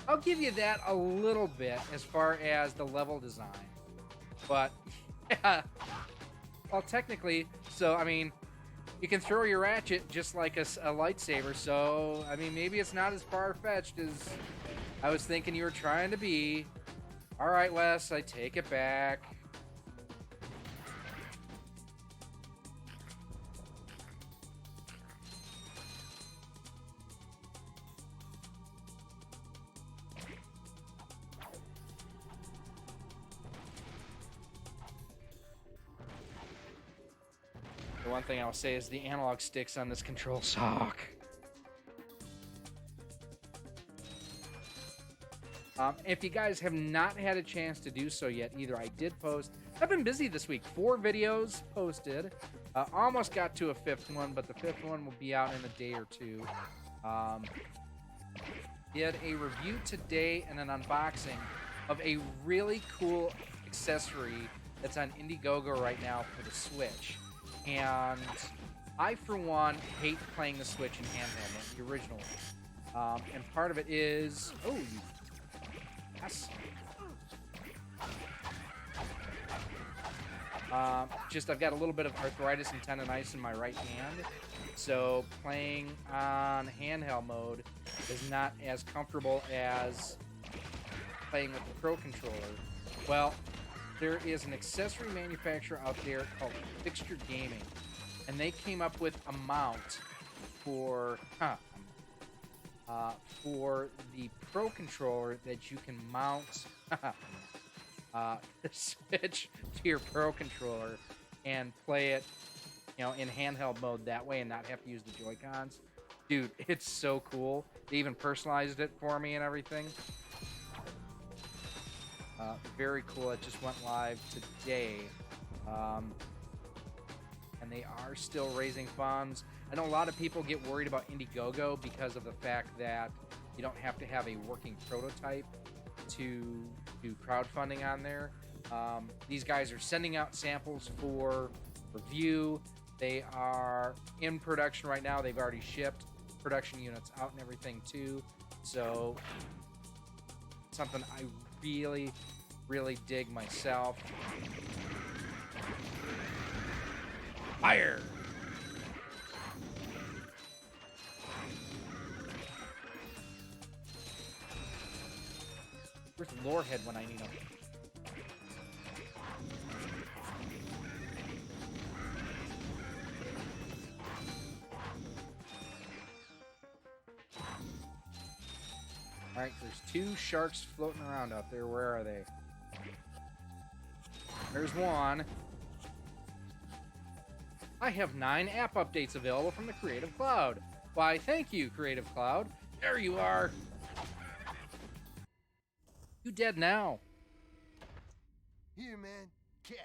I'll give you that a little bit as far as the level design. But, yeah. Well, technically, so, I mean, you can throw your Ratchet just like a lightsaber, so, I mean, maybe it's not as far-fetched as I was thinking you were trying to be. Alright, Wes, I take it back. The one thing I'll say is the analog sticks on this control suck. If you guys have not had a chance to do so yet either, I did post. I've been busy this week. 4 videos posted. Almost got to a 5th one, but the 5th one will be out in a day or two. Did a review today and an unboxing of a really cool accessory that's on Indiegogo right now for the Switch. And I, for one, hate playing the Switch in handheld, the original one. And part of it is... Oh, yes. Just I've got a little bit of arthritis and tendonitis in my right hand. So playing on handheld mode is not as comfortable as playing with the Pro Controller. Well, there is an accessory manufacturer out there called Fixture Gaming, and they came up with a mount for the Pro Controller that you can mount the Switch to your Pro Controller and play it, you know, in handheld mode that way and not have to use the Joy-Cons. Dude, it's so cool. They even personalized it for me and everything. Very cool. It just went live today. And they are still raising funds. I know a lot of people get worried about Indiegogo because of the fact that you don't have to have a working prototype to do crowdfunding on there. These guys are sending out samples for review. They are in production right now. They've already shipped production units out and everything too. So something I really, really dig myself. Fire! Lorehead when I need him. All right, there's 2 sharks floating around out there. Where are they? There's one. I have 9 app updates available from the Creative Cloud. Why, thank you, Creative Cloud. There you are. You dead now. Here, man. Catch.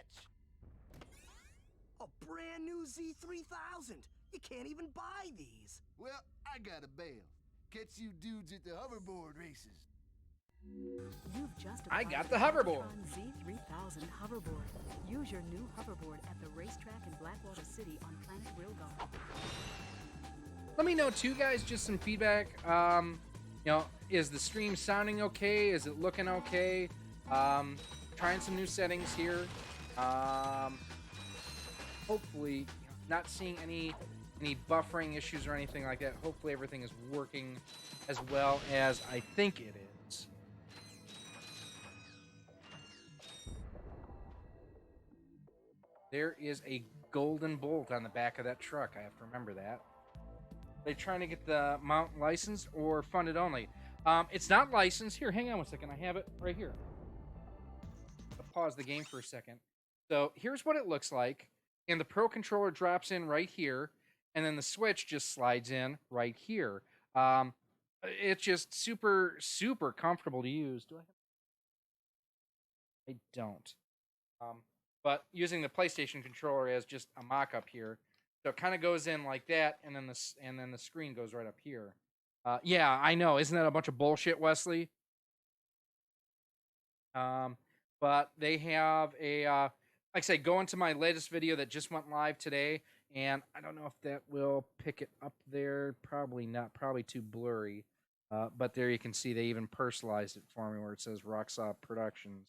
A brand new Z3000. You can't even buy these. Well, I got a bail. Catch you dudes at the hoverboard races. You've just I acquired got the a hoverboard. Z3000 hoverboard. Use your new hoverboard at the racetrack in Blackwater City on Planet Rilgar. Let me know too, guys. Just some feedback. You know, is the stream sounding okay? Is it looking okay? Trying some new settings here. Hopefully, you know, not seeing any buffering issues or anything like that. Hopefully, everything is working as well as I think it is. There is a golden bolt on the back of that truck. I have to remember that. They trying to get the mount licensed or funded only? It's not licensed. Here, hang on one second. I have it right here. I'll pause the game for a second. So here's what it looks like. And the Pro Controller drops in right here. And then the Switch just slides in right here. It's just super, super comfortable to use. Do I have... I don't. But using the PlayStation controller as just a mock-up here. So it kind of goes in like that, and then the screen goes right up here. Yeah, I know. Isn't that a bunch of bullshit, Wesley? But they have a, like I say, go into my latest video that just went live today, and I don't know if that will pick it up there. Probably not. Probably too blurry. But there you can see they even personalized it for me where it says RoXolid Productions.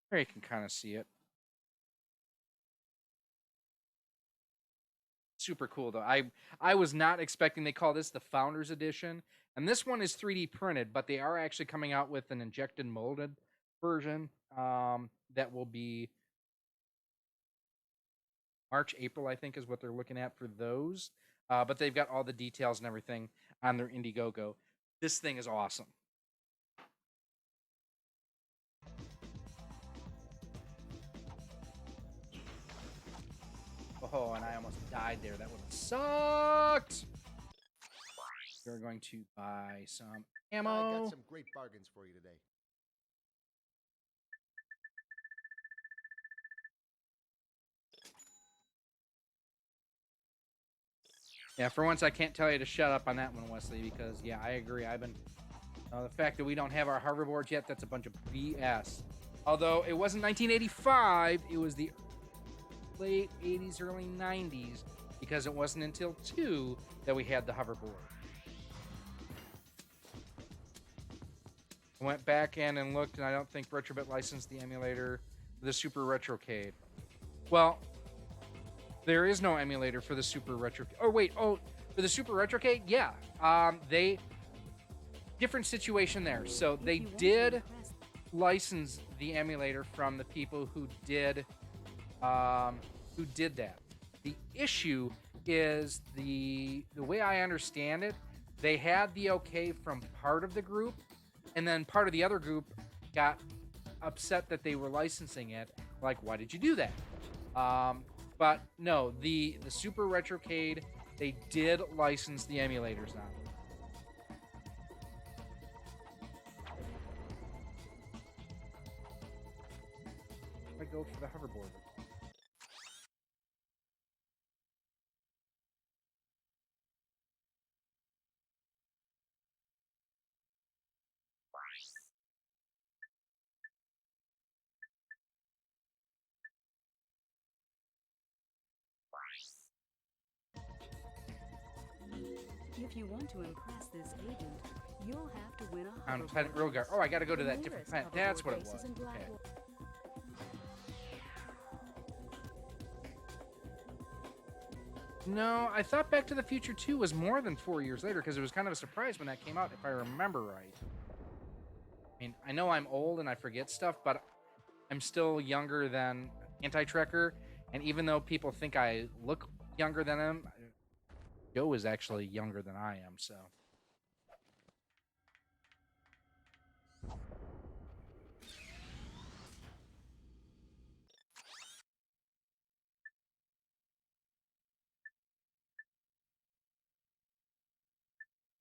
There you can kind of see it. Super cool though. I was not expecting. They call this the Founders Edition, and this one is 3D printed, but they are actually coming out with an injected molded version that will be March, April, I think is what they're looking at for those. But they've got all the details and everything on their Indiegogo. This thing is awesome. Oh, and I almost died there. That would have sucked. We're going to buy some ammo. I got some great bargains for you today. Yeah, for once I can't tell you to shut up on that one, Wesley, because yeah, I agree. I've been the fact that we don't have our hoverboards yet, that's a bunch of BS. Although it wasn't 1985, it was the late 80s, early 90s, because it wasn't until 2 that we had the hoverboard. I went back in and looked, and I don't think Retrobit licensed the emulator for the Super Retrocade. Well, there is no emulator for the Super Retro. Oh wait, for the Super Retrocade, yeah. They different situation there. So they did license the emulator from the people who did that. The issue is the way I understand it, they had the okay from part of the group, and then part of the other group got upset that they were licensing it. Like, why did you do that? But no, the Super Retrocade, they did license the emulators now. I go for the hoverboard. If you want to impress this agent, you'll have to win a On hoverboard Planet Rilgar. race. Oh, I gotta go to The that different nearest planet. That's hoverboard what it race was. is in Okay. Blackwater. No, I thought Back to the Future 2 was more than 4 years later because it was kind of a surprise when that came out, if I remember right. mean, I know I'm old and I forget stuff, but I'm still younger than Anti-Trekker. And even though people think I look younger than him, Joe is actually younger than I am, so.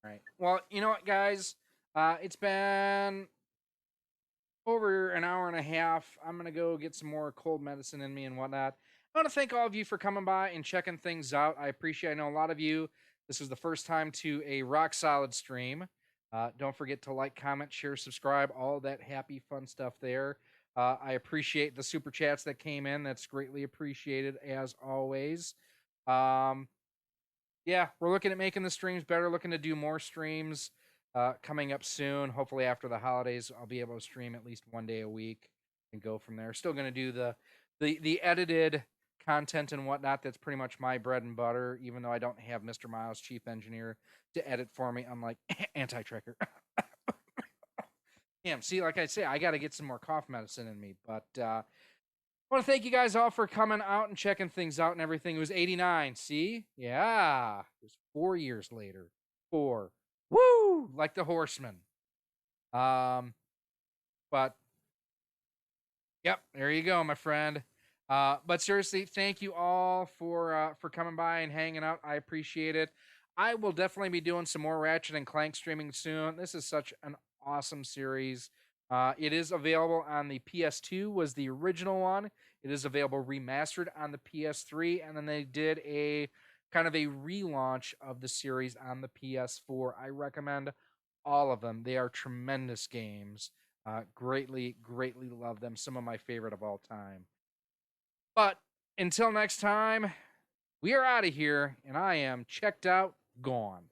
All right. Well, you know what, guys? It's been over an hour and a half. I'm going to go get some more cold medicine in me and whatnot. I want to thank all of you for coming by and checking things out. I appreciate I know a lot of you, this is the first time to a RoXolid stream. Don't forget to like, comment, share, subscribe, all that happy, fun stuff there. I appreciate the super chats that came in. That's greatly appreciated, as always. Yeah, we're looking at making the streams better, looking to do more streams coming up soon. Hopefully after the holidays, I'll be able to stream at least one day a week and go from there. Still going to do the edited content and whatnot. That's pretty much my bread and butter, even though I don't have Mr. Miles, Chief Engineer, to edit for me, unlike Anti-Trekker. Yeah, see, like I say, I got to get some more cough medicine in me. But I want to thank you guys all for coming out and checking things out and everything. It was 89. See? Yeah. It was 4 years later. 4. Woo! Like the Horseman. But yep, there you go, my friend. But seriously, thank you all for coming by and hanging out. I appreciate it. I will definitely be doing some more Ratchet and Clank streaming soon. This is such an awesome series. It is available on the PS2, was the original one. It is available remastered on the PS3, and then they did a kind of a relaunch of the series on the PS4. I recommend all of them. They are tremendous games. Greatly, greatly love them. Some of my favorite of all time. But until next time, we are out of here, and I am checked out, gone.